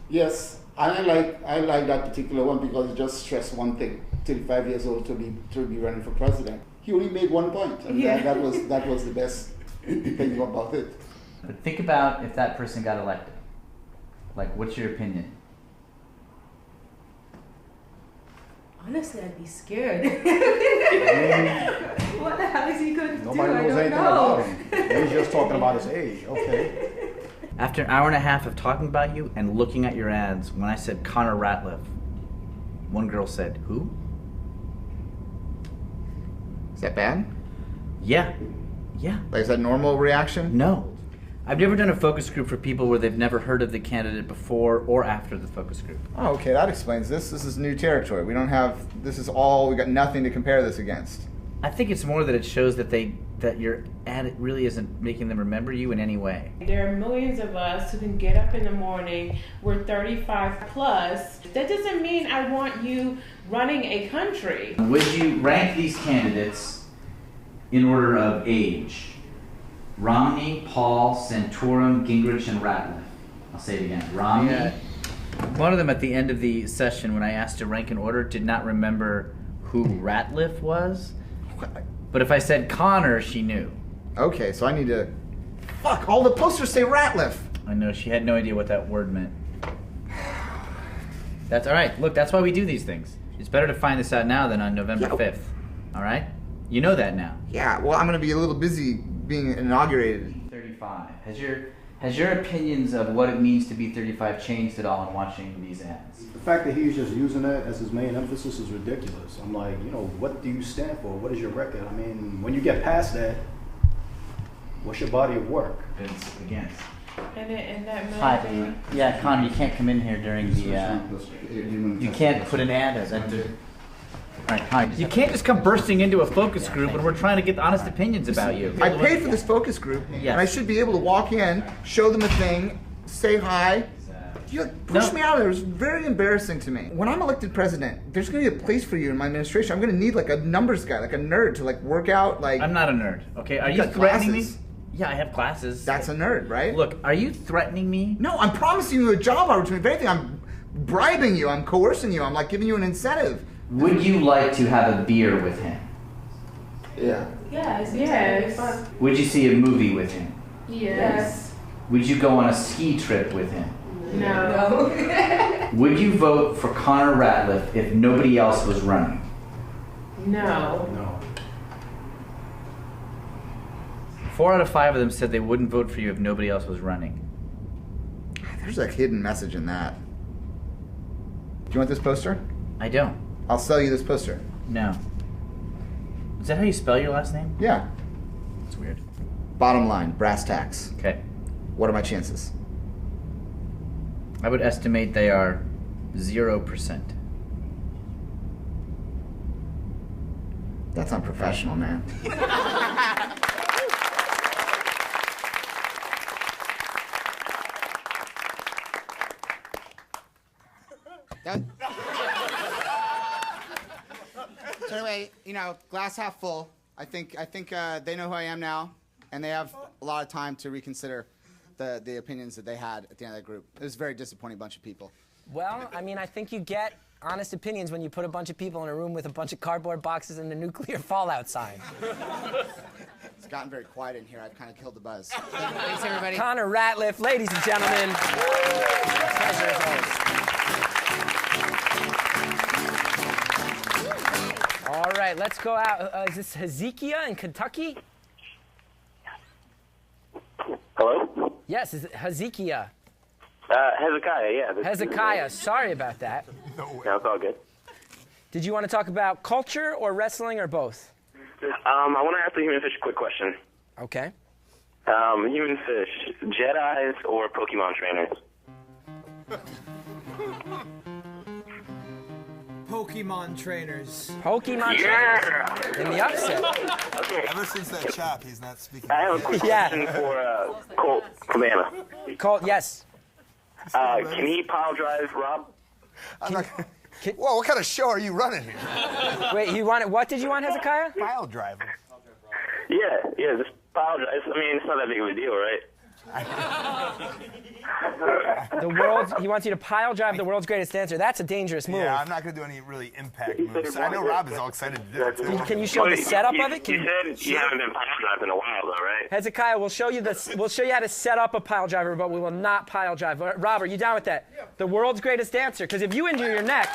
S22: Yes, I like that particular one because it just stressed one thing: 35 years old to be running for president. He only made one point, and that was the best thing about it.
S20: But think about if that person got elected. Like, what's your opinion?
S23: Honestly, I'd be scared. What the hell is he going to do?
S24: Nobody knows anything about him. He's just talking about his age. Okay.
S20: After an hour and a half of talking about you and looking at your ads, when I said Connor Ratliff, one girl said, "Who?"
S19: Is that bad?
S20: Yeah. Yeah.
S19: Like, is that normal reaction?
S20: No. I've never done a focus group for people where they've never heard of the candidate before or after the focus group.
S19: Oh, okay, that explains this. This is new territory. We got nothing to compare this against.
S20: I think it's more that it shows that your ad really isn't making them remember you in any way.
S23: There are millions of us who can get up in the morning. We're 35 plus. That doesn't mean I want you running a country.
S20: Would you rank these candidates in order of age? Romney, Paul, Santorum, Gingrich, and Ratliff. I'll say it again. Romney. Yeah. One of them at the end of the session, when I asked to rank in order, did not remember who Ratliff was. But if I said Connor, she knew.
S19: Okay, so I need to... Fuck, all the posters say Ratliff.
S20: I know, she had no idea what that word meant. That's all right. Look, that's why we do these things. It's better to find this out now than on November 5th. All right? You know that now.
S19: Yeah, well, I'm going to be a little busy being inaugurated.
S20: 35. Has your opinions of what it means to be 35 changed at all in watching these ads?
S24: The fact that he's just using that as his main emphasis is ridiculous. I'm like, you know, what do you stand for? What is your record? I mean, when you get past that, what's your body of work?
S20: It's against.
S23: And that
S20: Hi, yeah, Connor, you can't come in here during the, you can't put an ad as that. Alright, hi. You can't just come bursting into a focus group when we're trying to get honest opinions about you.
S19: I paid for this focus group, and I should be able to walk in, show them a thing, say hi. You pushed me out. It was very embarrassing to me. When I'm elected president, there's going to be a place for you in my administration. I'm going to need like a numbers guy, like a nerd to like work out. Like
S20: I'm not a nerd. Okay, are you threatening me? Yeah, I have classes.
S19: That's a nerd, right?
S20: Look, are you threatening me?
S19: No, I'm promising you a job opportunity. If anything, I'm bribing you. I'm coercing you. I'm like giving you an incentive.
S20: Would you like to have a beer with him?
S19: Yeah.
S23: Yes.
S20: Would you see a movie with him?
S23: Yes.
S20: Would you go on a ski trip with him?
S23: No.
S20: Would you vote for Connor Ratliff if nobody else was running?
S23: No.
S20: 4 out of 5 of them said they wouldn't vote for you if nobody else was running.
S19: There's a hidden message in that. Do you want this poster?
S20: I don't.
S19: I'll sell you this poster.
S20: No. Is that how you spell your last name?
S19: Yeah.
S20: That's weird.
S19: Bottom line, brass tacks.
S20: Okay.
S19: What are my chances?
S20: I would estimate they are 0%.
S19: That's unprofessional, man. Done? So anyway, you know, glass half full. I think they know who I am now, and they have a lot of time to reconsider the opinions that they had at the end of that group. It was a very disappointing bunch of people.
S2: Well, I mean, I think you get honest opinions when you put a bunch of people in a room with a bunch of cardboard boxes and a nuclear fallout sign.
S19: It's gotten very quiet in here. I've kind of killed the buzz. Thanks, everybody.
S2: Connor Ratliff, ladies and gentlemen. Pleasure as always. All right, let's go out. Is this Hezekiah in Kentucky?
S8: Hello?
S2: Yes, is it Hezekiah?
S8: Hezekiah, yeah.
S2: Hezekiah, sorry about that.
S8: No, it's all good.
S2: Did you want to talk about culture or wrestling or both?
S8: I want to ask the Human Fish a quick question.
S2: Okay.
S8: Human Fish, Jedis or Pokemon trainers?
S9: Pokemon trainers.
S2: Pokemon trainers. In the upset.
S8: Okay.
S5: Ever since that chop, he's not speaking.
S8: I have a quick question for Colt Cabana.
S2: Colt, yes.
S8: Can he pile drive Rob?
S5: Whoa, what kind of show are you running here?
S2: Wait, you wanted, what did you want, Hezekiah?
S5: Pile driving.
S8: Yeah, just pile drive. I mean, it's not that big of a deal, right?
S2: He wants you to pile drive the world's greatest dancer. That's a dangerous move.
S5: Yeah, I'm not going to do any really impact moves. I know Rob is all excited to do it, too.
S2: Can you show the setup of it?
S8: You said you haven't been pile driving in a while, though, right?
S2: Hezekiah, we'll show you how to set up a pile driver, but we will not pile drive. Rob, are you down with that? Yeah. The world's greatest dancer, because if you injure your neck,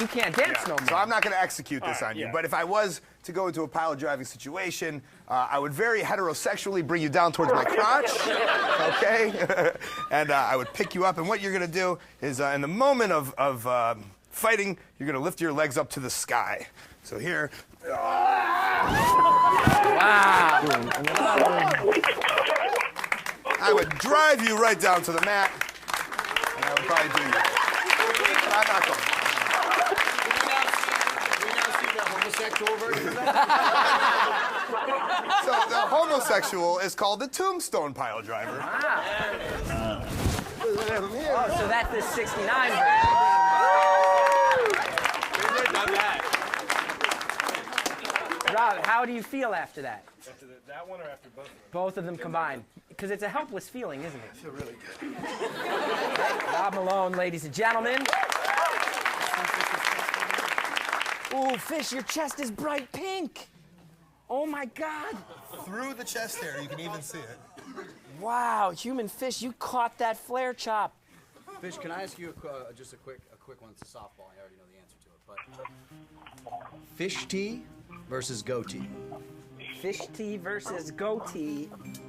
S2: you can't dance no more.
S5: So I'm not going to execute this on you, but if I was to go into a pile driving situation, I would very heterosexually bring you down towards my crotch, okay? And I would pick you up, and what you're going to do is, in the moment of fighting, you're going to lift your legs up to the sky. So here.
S2: Wow.
S5: I would drive you right down to the mat, and I would probably do you. I'm not going.
S19: Homosexual version of that?
S5: So the homosexual is called the tombstone pile driver.
S2: Wow. Oh, so that's the 69 version. Rob, how do you feel after that?
S10: After that one or after both of them?
S2: Both of them combined. Because it's a helpless feeling, isn't it?
S10: I feel really good.
S2: Rob Malone, ladies and gentlemen. Ooh, Fish, your chest is bright pink. Oh my God!
S5: Through the chest hair, you can even see it.
S2: Wow, human fish, you caught that flare chop.
S24: Fish, can I ask you just a quick one? It's a softball. I already know the answer to it, but fish tea versus goatee.
S2: Fish tea versus goatee.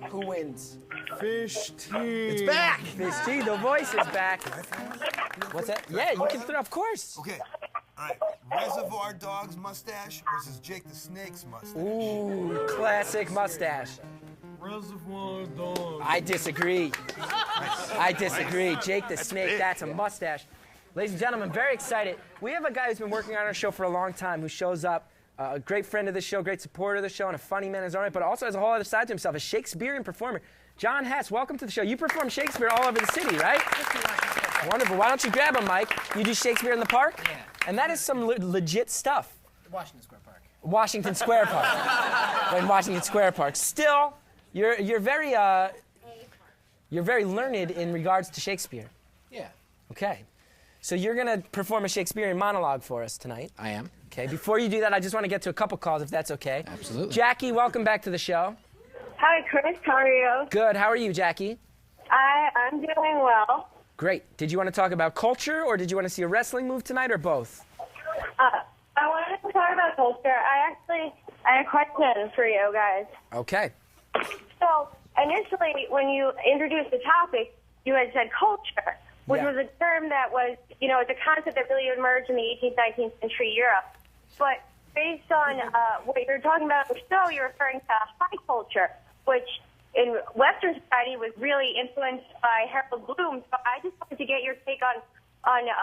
S2: Who wins?
S24: Fish tea.
S2: It's back. Fish tea. The voice is back. What's that? Yeah, you can throw. Of course.
S5: Okay. All right. Reservoir Dogs mustache versus Jake the Snake's mustache.
S2: Ooh, classic mustache.
S10: Reservoir Dogs.
S2: I disagree. I disagree. Jake the Snake, that's a mustache. Ladies and gentlemen, very excited. We have a guy who's been working on our show for a long time who shows up, a great friend of the show, great supporter of the show, and a funny man in his own right, but also has a whole other side to himself, a Shakespearean performer. John Hess, welcome to the show. You perform Shakespeare all over the city, right? Wonderful. Why don't you grab a mic? You do Shakespeare in the Park?
S3: Yeah.
S2: And that is some legit stuff.
S3: Washington Square Park.
S2: Washington Square Park. In Washington Square Park. Still, you're very learned in regards to Shakespeare.
S3: Yeah.
S2: Okay. So you're going to perform a Shakespearean monologue for us tonight.
S3: I am.
S2: Okay. Before you do that, I just want to get to a couple calls, if that's okay.
S3: Absolutely.
S2: Jackie, welcome back to the show.
S16: Hi, Chris. How are you?
S2: Good. How are you, Jackie?
S16: I'm doing well.
S2: Great. Did you want to talk about culture, or did you want to see a wrestling move tonight, or both?
S16: I wanted to talk about culture. I had a question for you guys.
S2: Okay.
S16: So, initially, when you introduced the topic, you had said culture, which was a term that was, it's a concept that really emerged in the 18th, 19th century Europe. But based on what you're talking about in the show, you're referring to high culture, which in Western society was really influenced by Harold Bloom. So I just wanted to get your take on your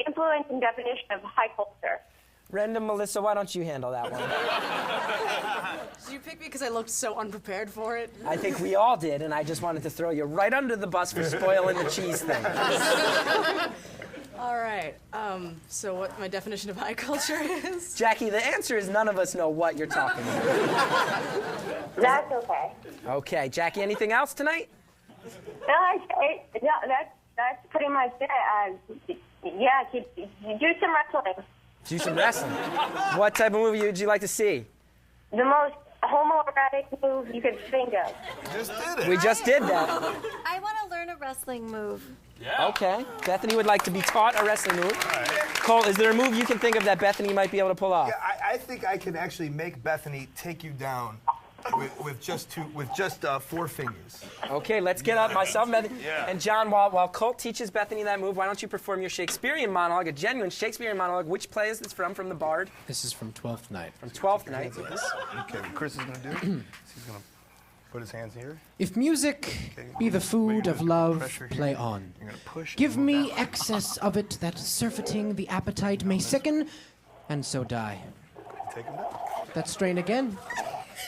S16: influence and definition of high culture.
S2: Random, Melissa, why don't you handle that one?
S12: Did you pick me because I looked so unprepared for it?
S2: I think we all did, and I just wanted to throw you right under the bus for spoiling the cheese thing.
S12: All right. So what my definition of high culture is?
S2: Jackie, the answer is none of us know what you're talking about.
S16: That's okay.
S2: Okay. Jackie, anything else tonight?
S16: No, that's pretty much it. Yeah, do some wrestling.
S2: Do some wrestling. What type of movie would you like to see?
S16: The most homoerotic move you could think of.
S5: Just did it.
S2: We just did that.
S7: I want to learn a wrestling move.
S5: Yeah.
S2: Okay. Bethany would like to be taught a wrestling move.
S5: All right.
S2: Cole, is there a move you can think of that Bethany might be able to pull off?
S5: Yeah, I think I can actually make Bethany take you down with just 4 fingers.
S2: Okay, let's get up. Myself, Bethany,
S5: Yeah.
S2: and John. While Colt teaches Bethany that move, why don't you perform your Shakespearean monologue, a genuine Shakespearean monologue? Which play is this from the Bard?
S3: This is from Twelfth Night.
S2: From Twelfth Night.
S5: Yes. Okay, what Chris is going to do, he's going to put his hands here.
S3: If music be the food of love, play on. Give me excess of it that surfeiting the appetite may sicken, and so die.
S5: Take him down.
S3: That strain again.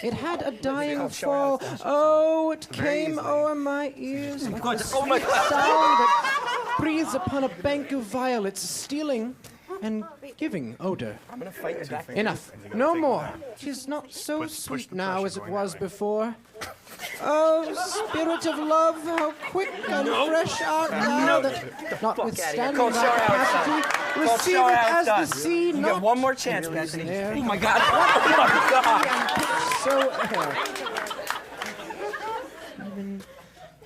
S3: It had a dying fall. Oh, it came o'er my ears like a sweet sound that breathes upon a bank of violets, stealing and giving odor.
S2: I'm gonna fight you back.
S3: Enough. No more. 'Tis not so sweet now as it was before. Oh, spirit of love, how quick and fresh art thou that, notwithstanding thy capacity, receive it as the sea.
S2: You get one more chance, Bethany.
S3: There.
S2: Oh my God! Oh my God!
S3: So,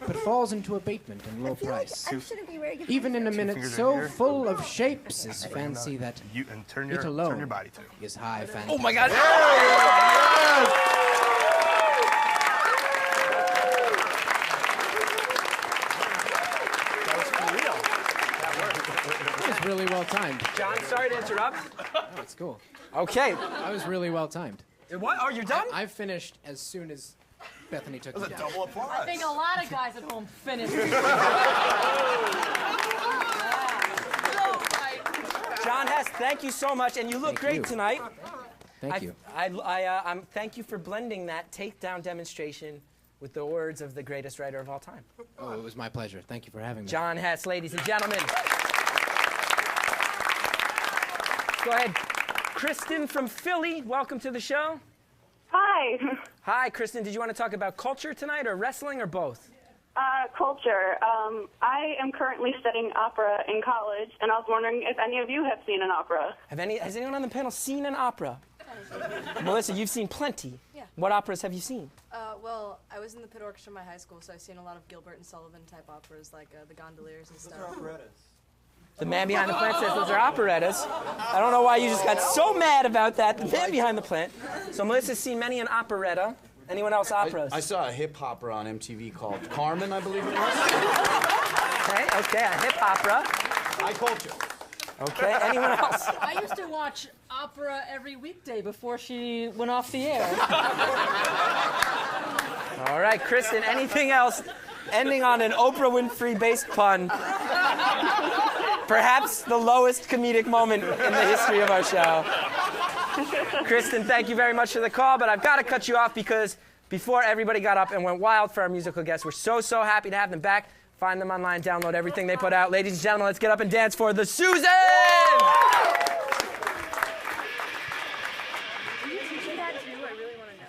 S3: but falls into abatement and low price.
S7: I shouldn't be wearing
S3: Even in a minute
S5: fingers
S3: so
S5: in here.
S3: full of shapes is fancy that
S5: And turn
S3: it alone
S5: your body to.
S3: is high fancy.
S2: Oh my God!
S3: That was really well timed.
S2: John, sorry to interrupt.
S3: Oh, it's cool.
S2: Okay.
S3: That was really well timed.
S2: What? Oh, you're done?
S3: I finished as soon as Bethany took me down.
S5: Double applause.
S12: I think a lot of guys at home finished.
S2: John Hess, thank you so much, and you look great tonight.
S3: Thank you.
S2: Thank you for blending that takedown demonstration with the words of the greatest writer of all time.
S3: Oh, it was my pleasure. Thank you for having me.
S2: John Hess, ladies and gentlemen. Go ahead. Kristen from Philly, welcome to the show.
S16: Hi.
S2: Hi, Kristen. Did you want to talk about culture tonight, or wrestling, or both?
S16: Culture. I am currently studying opera in college, and I was wondering if any of you have seen an opera.
S2: Has anyone on the panel seen an opera? Melissa, you've seen plenty.
S12: Yeah.
S2: What operas have you seen?
S12: Well, I was in the pit orchestra in my high school, so I've seen a lot of Gilbert and Sullivan type operas, like the Gondoliers and stuff.
S10: Those are operettas.
S2: The Man Behind the Plant says those are operettas. I don't know why you just got so mad about that. The Man Behind the Plant. So Melissa's seen many an operetta. Anyone else operas?
S11: I saw a hip opera on MTV called Carmen, I believe it was.
S2: Okay, a hip opera.
S11: High culture.
S2: Okay, anyone else?
S4: I used to watch opera every weekday before she went off the air.
S2: All right, Kristen, anything else ending on an Oprah Winfrey-based pun? Perhaps the lowest comedic moment in the history of our show. Kristen, thank you very much for the call, but I've got to cut you off because before everybody got up and went wild for our musical guests, we're so happy to have them back. Find them online, download everything they put out. Ladies and gentlemen, let's get up and dance for the Susan!
S7: Are you teaching that too? I really want to know.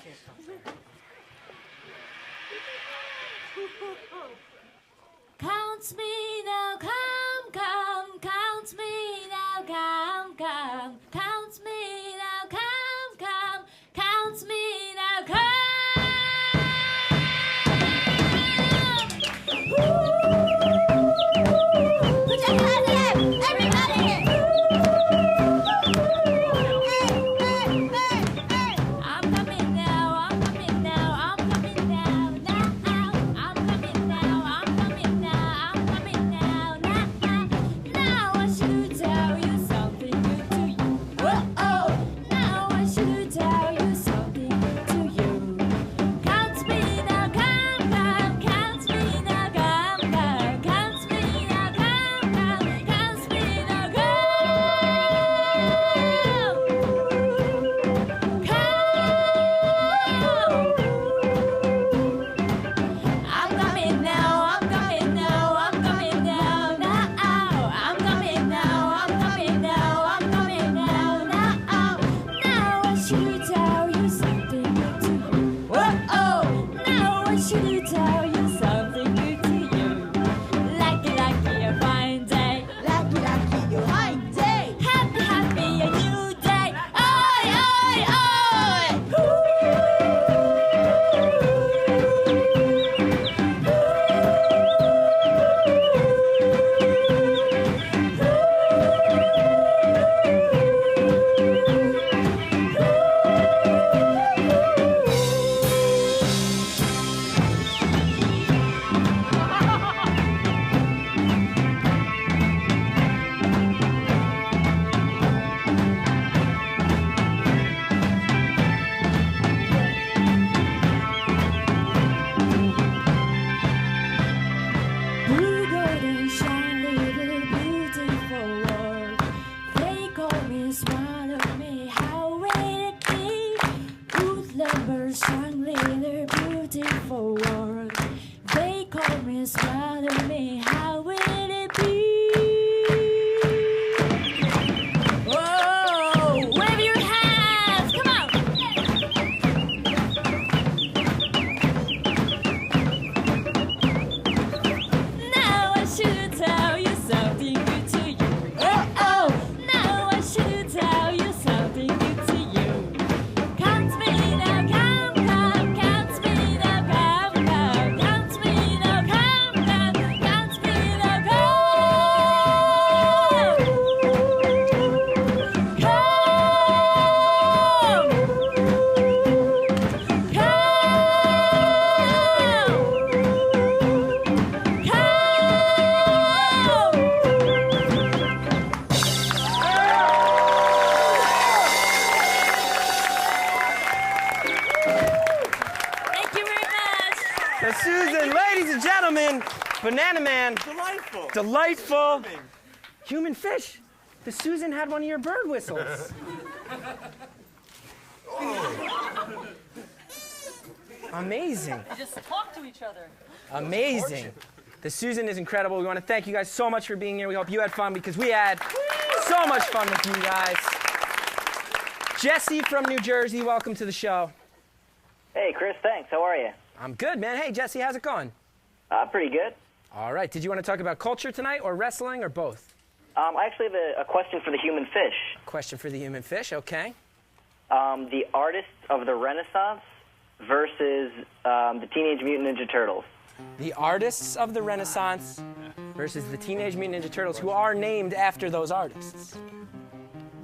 S15: Count me now, come, count me now, come, count me now, come, count me now, come. Put your hands up, everybody! I'm coming now, I'm coming now, I'm coming now, now. I'm coming now, I'm coming now, I'm coming now, now. Now I should tell you something good to you. Whoa, now I should tell you something good to you. Count me now, come, count me now, come, count me now, come, count me now, come. I'm coming now, I'm coming now, I'm coming now, now. I'm coming now, I'm coming now, I'm coming now, now. Now I should tell you something good to you. Whoa, now I should tell you something good to you. Lucky, lucky, a fine day. Lucky, lucky, a fine day. Happy, happy, a new day. Oi, oi, oi. Blue golden shine, little beautiful world. They call me, swallow me, how will it be? Good lovers, shine, little beautiful world. They call me, swallow me, how will it be? Whoa, wave your hands, come on! Now I should tell you something good to you. Oh, now I should tell you something good to you. Count me now, count me now, count me now, count me now, Thank you very much.
S2: The Susan, ladies and gentlemen, Banana Man.
S1: Delightful.
S2: Delightful. Human fish. The Susan had one of your bird whistles. Amazing.
S4: They just talk to each other.
S2: Amazing. The Susan is incredible. We want to thank you guys so much for being here. We hope you had fun because we had so much fun with you guys. Jesse from New Jersey, welcome to the show.
S13: Hey, Chris, thanks. How are you?
S2: I'm good, man. Hey, Jesse, how's it going?
S13: Pretty good.
S2: All right. Did you want to talk about culture tonight or wrestling or both?
S13: I actually have a question for the human fish.
S2: Question for the human fish, okay.
S13: The artists of the Renaissance versus the Teenage Mutant Ninja Turtles.
S2: The artists of the Renaissance versus the Teenage Mutant Ninja Turtles, who are named after those artists.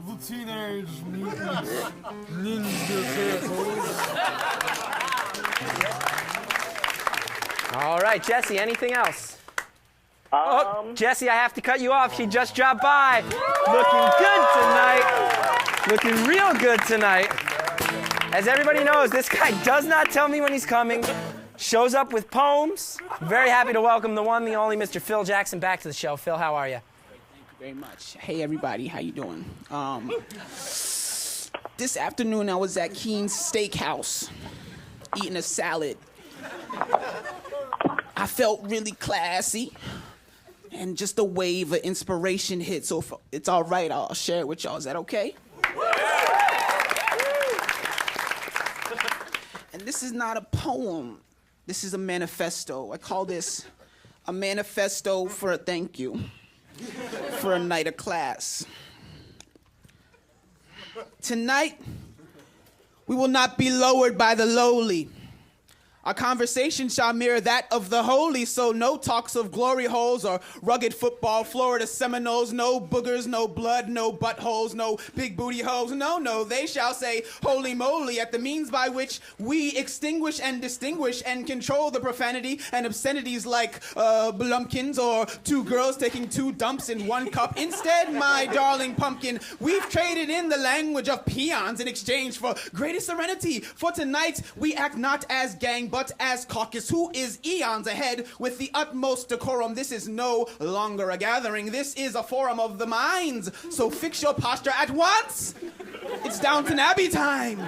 S10: The Teenage Mutant Ninja Turtles.
S2: All right, Jesse, anything else? Oh, Jesse, I have to cut you off. She just dropped by. Looking good tonight. Looking real good tonight. As everybody knows, this guy does not tell me when he's coming. Shows up with poems. Very happy to welcome the one, the only Mr. Phil Jackson back to the show. Phil, how are you?
S6: Thank you very much. Hey, everybody. How you doing? This afternoon, I was at Keen's Steakhouse eating a salad. I felt really classy. And just a wave of inspiration hit. So if it's all right, I'll share it with y'all. Is that okay? And this is not a poem. This is a manifesto. I call this a manifesto for a thank you for a night of class. Tonight, we will not be lowered by the lowly. Our conversation shall mirror that of the holy, so no talks of glory holes or rugged football, Florida Seminoles, no boogers, no blood, no buttholes, no big booty hoes. No, they shall say holy moly at the means by which we extinguish and distinguish and control the profanity and obscenities like blumpkins or two girls taking two dumps in one cup. Instead, my darling pumpkin, we've traded in the language of peons in exchange for greater serenity. For tonight, we act not as gang, but as caucus, who is eons ahead with the utmost decorum. This is no longer a gathering. This is a forum of the minds. So fix your posture at once. It's Downton Abbey time.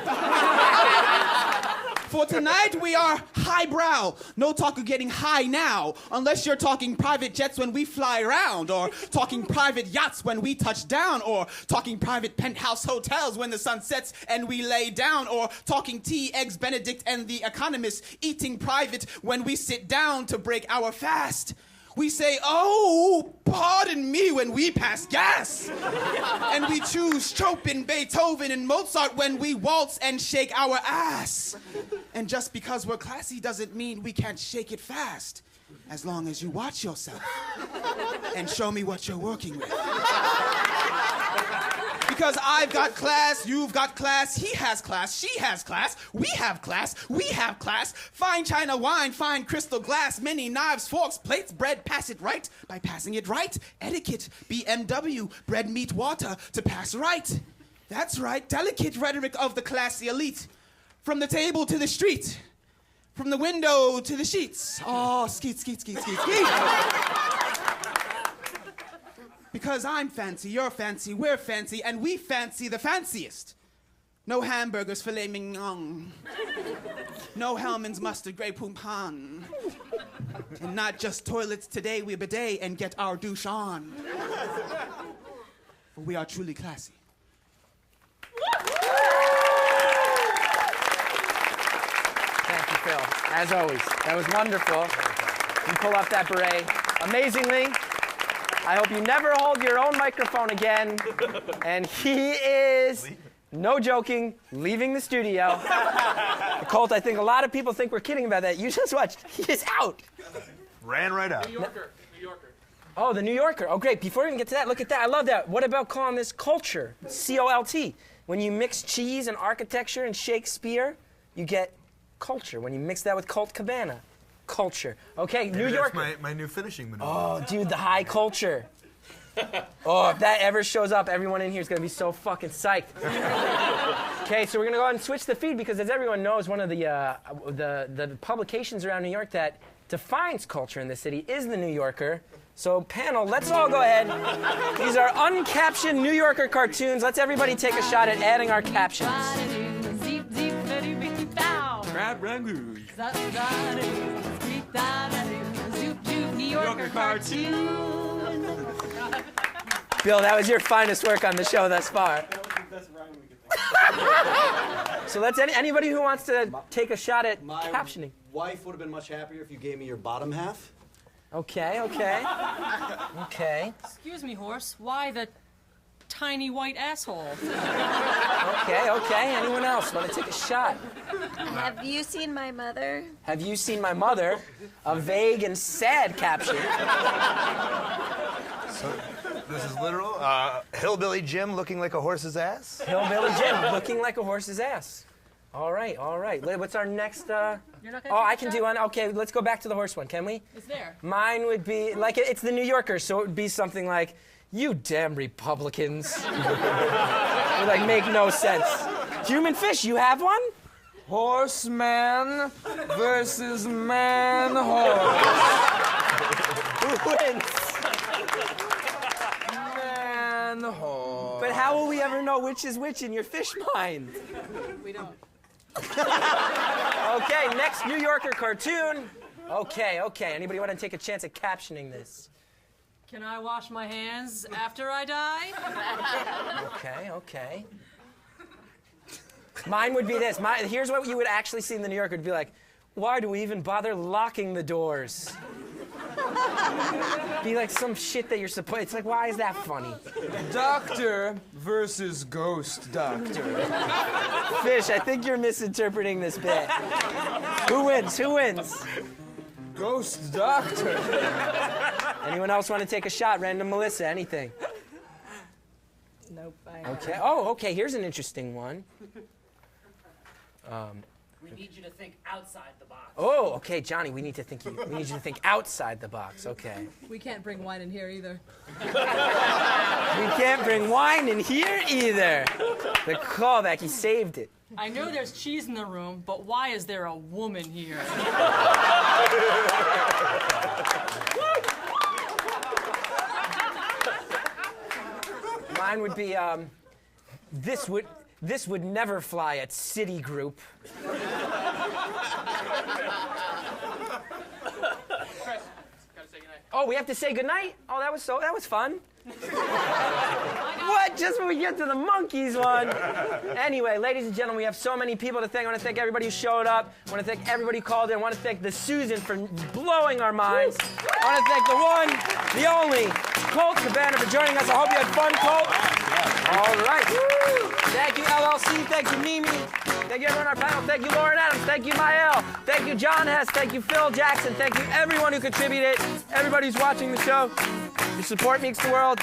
S6: For tonight, we are highbrow. No talk of getting high now, unless you're talking private jets when we fly around, or talking private yachts when we touch down, or talking private penthouse hotels when the sun sets and we lay down, or talking tea, eggs Benedict, and the Economist, eating private when we sit down to break our fast. We say, oh, pardon me, when we pass gas. And we choose Chopin, Beethoven, and Mozart when we waltz and shake our ass. And just because we're classy doesn't mean we can't shake it fast. As long as you watch yourself and show me what you're working with. Because I've got class, you've got class, he has class, she has class, we have class, fine china wine, fine crystal glass, many knives, forks, plates, bread, pass it right by passing it right. Etiquette, BMW, bread, meat, water, to pass right. That's right, delicate rhetoric of the classy elite. From the table to the street, from the window to the sheets. Oh, skeet, skeet, skeet, skeet, skeet. Because I'm fancy, you're fancy, we're fancy, and we fancy the fanciest. No hamburgers, filet mignon. No Hellman's mustard, Grey Poupon. And not just toilets today, we bidet and get our douche on. For we are truly classy.
S2: Thank you, Phil. As always, that was wonderful. You pull off that beret amazingly. I hope you never hold your own microphone again. And he is, no joking, leaving the studio. Colt, I think a lot of people think we're kidding about that. You just watched. He is out.
S5: Ran right out.
S10: New Yorker.
S2: Oh, the New Yorker. Oh, great. Before we even get to that, look at that. I love that. What about calling this culture? C-O-L-T. When you mix cheese and architecture and Shakespeare, you get culture. When you mix that with Colt Cabana, culture. Okay,
S5: Maybe
S2: New Yorker.
S5: That's my new finishing maneuver.
S2: Oh, dude, the high culture. Oh, if that ever shows up, everyone in here is going to be so fucking psyched. Okay, so we're going to go ahead and switch the feed because, as everyone knows, one of the publications around New York that defines culture in the city is the New Yorker. So, panel, let's all go ahead. These are uncaptioned New Yorker cartoons. Let's everybody take a shot at adding our captions.
S1: Crab ragu.
S4: New Yorker cartoon.
S2: Bill, that was your finest work on the show thus far. So let's anybody who wants to take a shot at captioning.
S11: Wife would have been much happier if you gave me your bottom half.
S2: Okay.
S4: Excuse me, horse. Why the tiny white asshole.
S2: Okay. Anyone else want to take a shot?
S15: Have you seen my mother?
S2: Have you seen my mother? A vague and sad caption.
S5: So, this is literal. Hillbilly Jim looking like a horse's ass?
S2: Hillbilly Jim looking like a horse's ass. All right. What's our next?
S4: You're not gonna
S2: I can do one. Okay, let's go back to the horse one, can we?
S4: It's there.
S2: Mine would be, like, it's the New Yorker, so it would be something like, you damn Republicans. It would, like, make no sense. Human fish, you have one?
S10: Horseman versus man horse.
S2: Who wins?
S10: Man horse.
S2: But how will we ever know which is which in your fish mind?
S4: We don't.
S2: Okay, next New Yorker cartoon. Okay. Anybody want to take a chance at captioning this?
S4: Can I wash my hands after I die?
S2: Okay. Mine would be this. Here's what you would actually see in the New Yorker. It would be like, why do we even bother locking the doors? Be like some shit that you're supposed. It's like, why is that funny?
S10: Doctor versus ghost doctor.
S2: Fish, I think you're misinterpreting this bit. Who wins?
S10: Ghost doctor.
S2: Anyone else want to take a shot? Random Melissa, anything?
S4: Nope.
S2: Okay. Okay. Here's an interesting one.
S14: We need you to think outside the box.
S2: Oh, okay, Johnny. We need you to think outside the box. Okay.
S4: We can't bring wine in here either.
S2: We can't bring wine in here either. The callback. He saved it.
S4: I know there's cheese in the room, but why is there a woman here?
S2: Mine would be, this would never fly at Citigroup. Oh, we have to say goodnight? Oh, that was fun. What? Just when we get to the monkeys one. Anyway, ladies and gentlemen, we have so many people to thank. I want to thank everybody who showed up. I want to thank everybody who called in. I want to thank the Susan for blowing our minds. I want to thank the one, the only, Colt Cabana for joining us. I hope you had fun, Colt. All right. Thank you, LLC. Thank you, Mimi. Thank you, everyone on our panel. Thank you, Lauren Adams. Thank you, Mael. Thank you, John Hess. Thank you, Phil Jackson. Thank you, everyone who contributed. Everybody who's watching the show. Your support makes the world.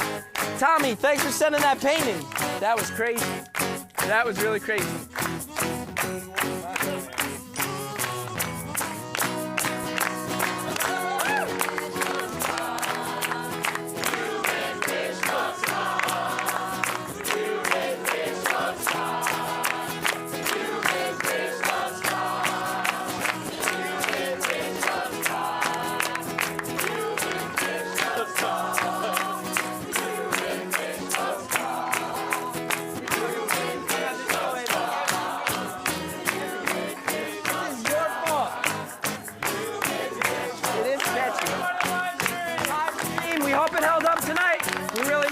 S2: Tommy, thanks for sending that painting. That was crazy. That was really crazy.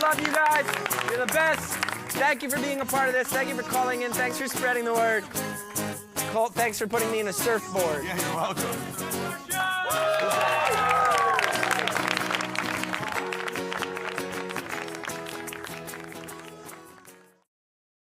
S2: Love you guys. You're the best. Thank you for being a part of this. Thank you for calling in. Thanks for spreading the word. Colt, thanks for putting me in a surfboard.
S5: Yeah, you're welcome.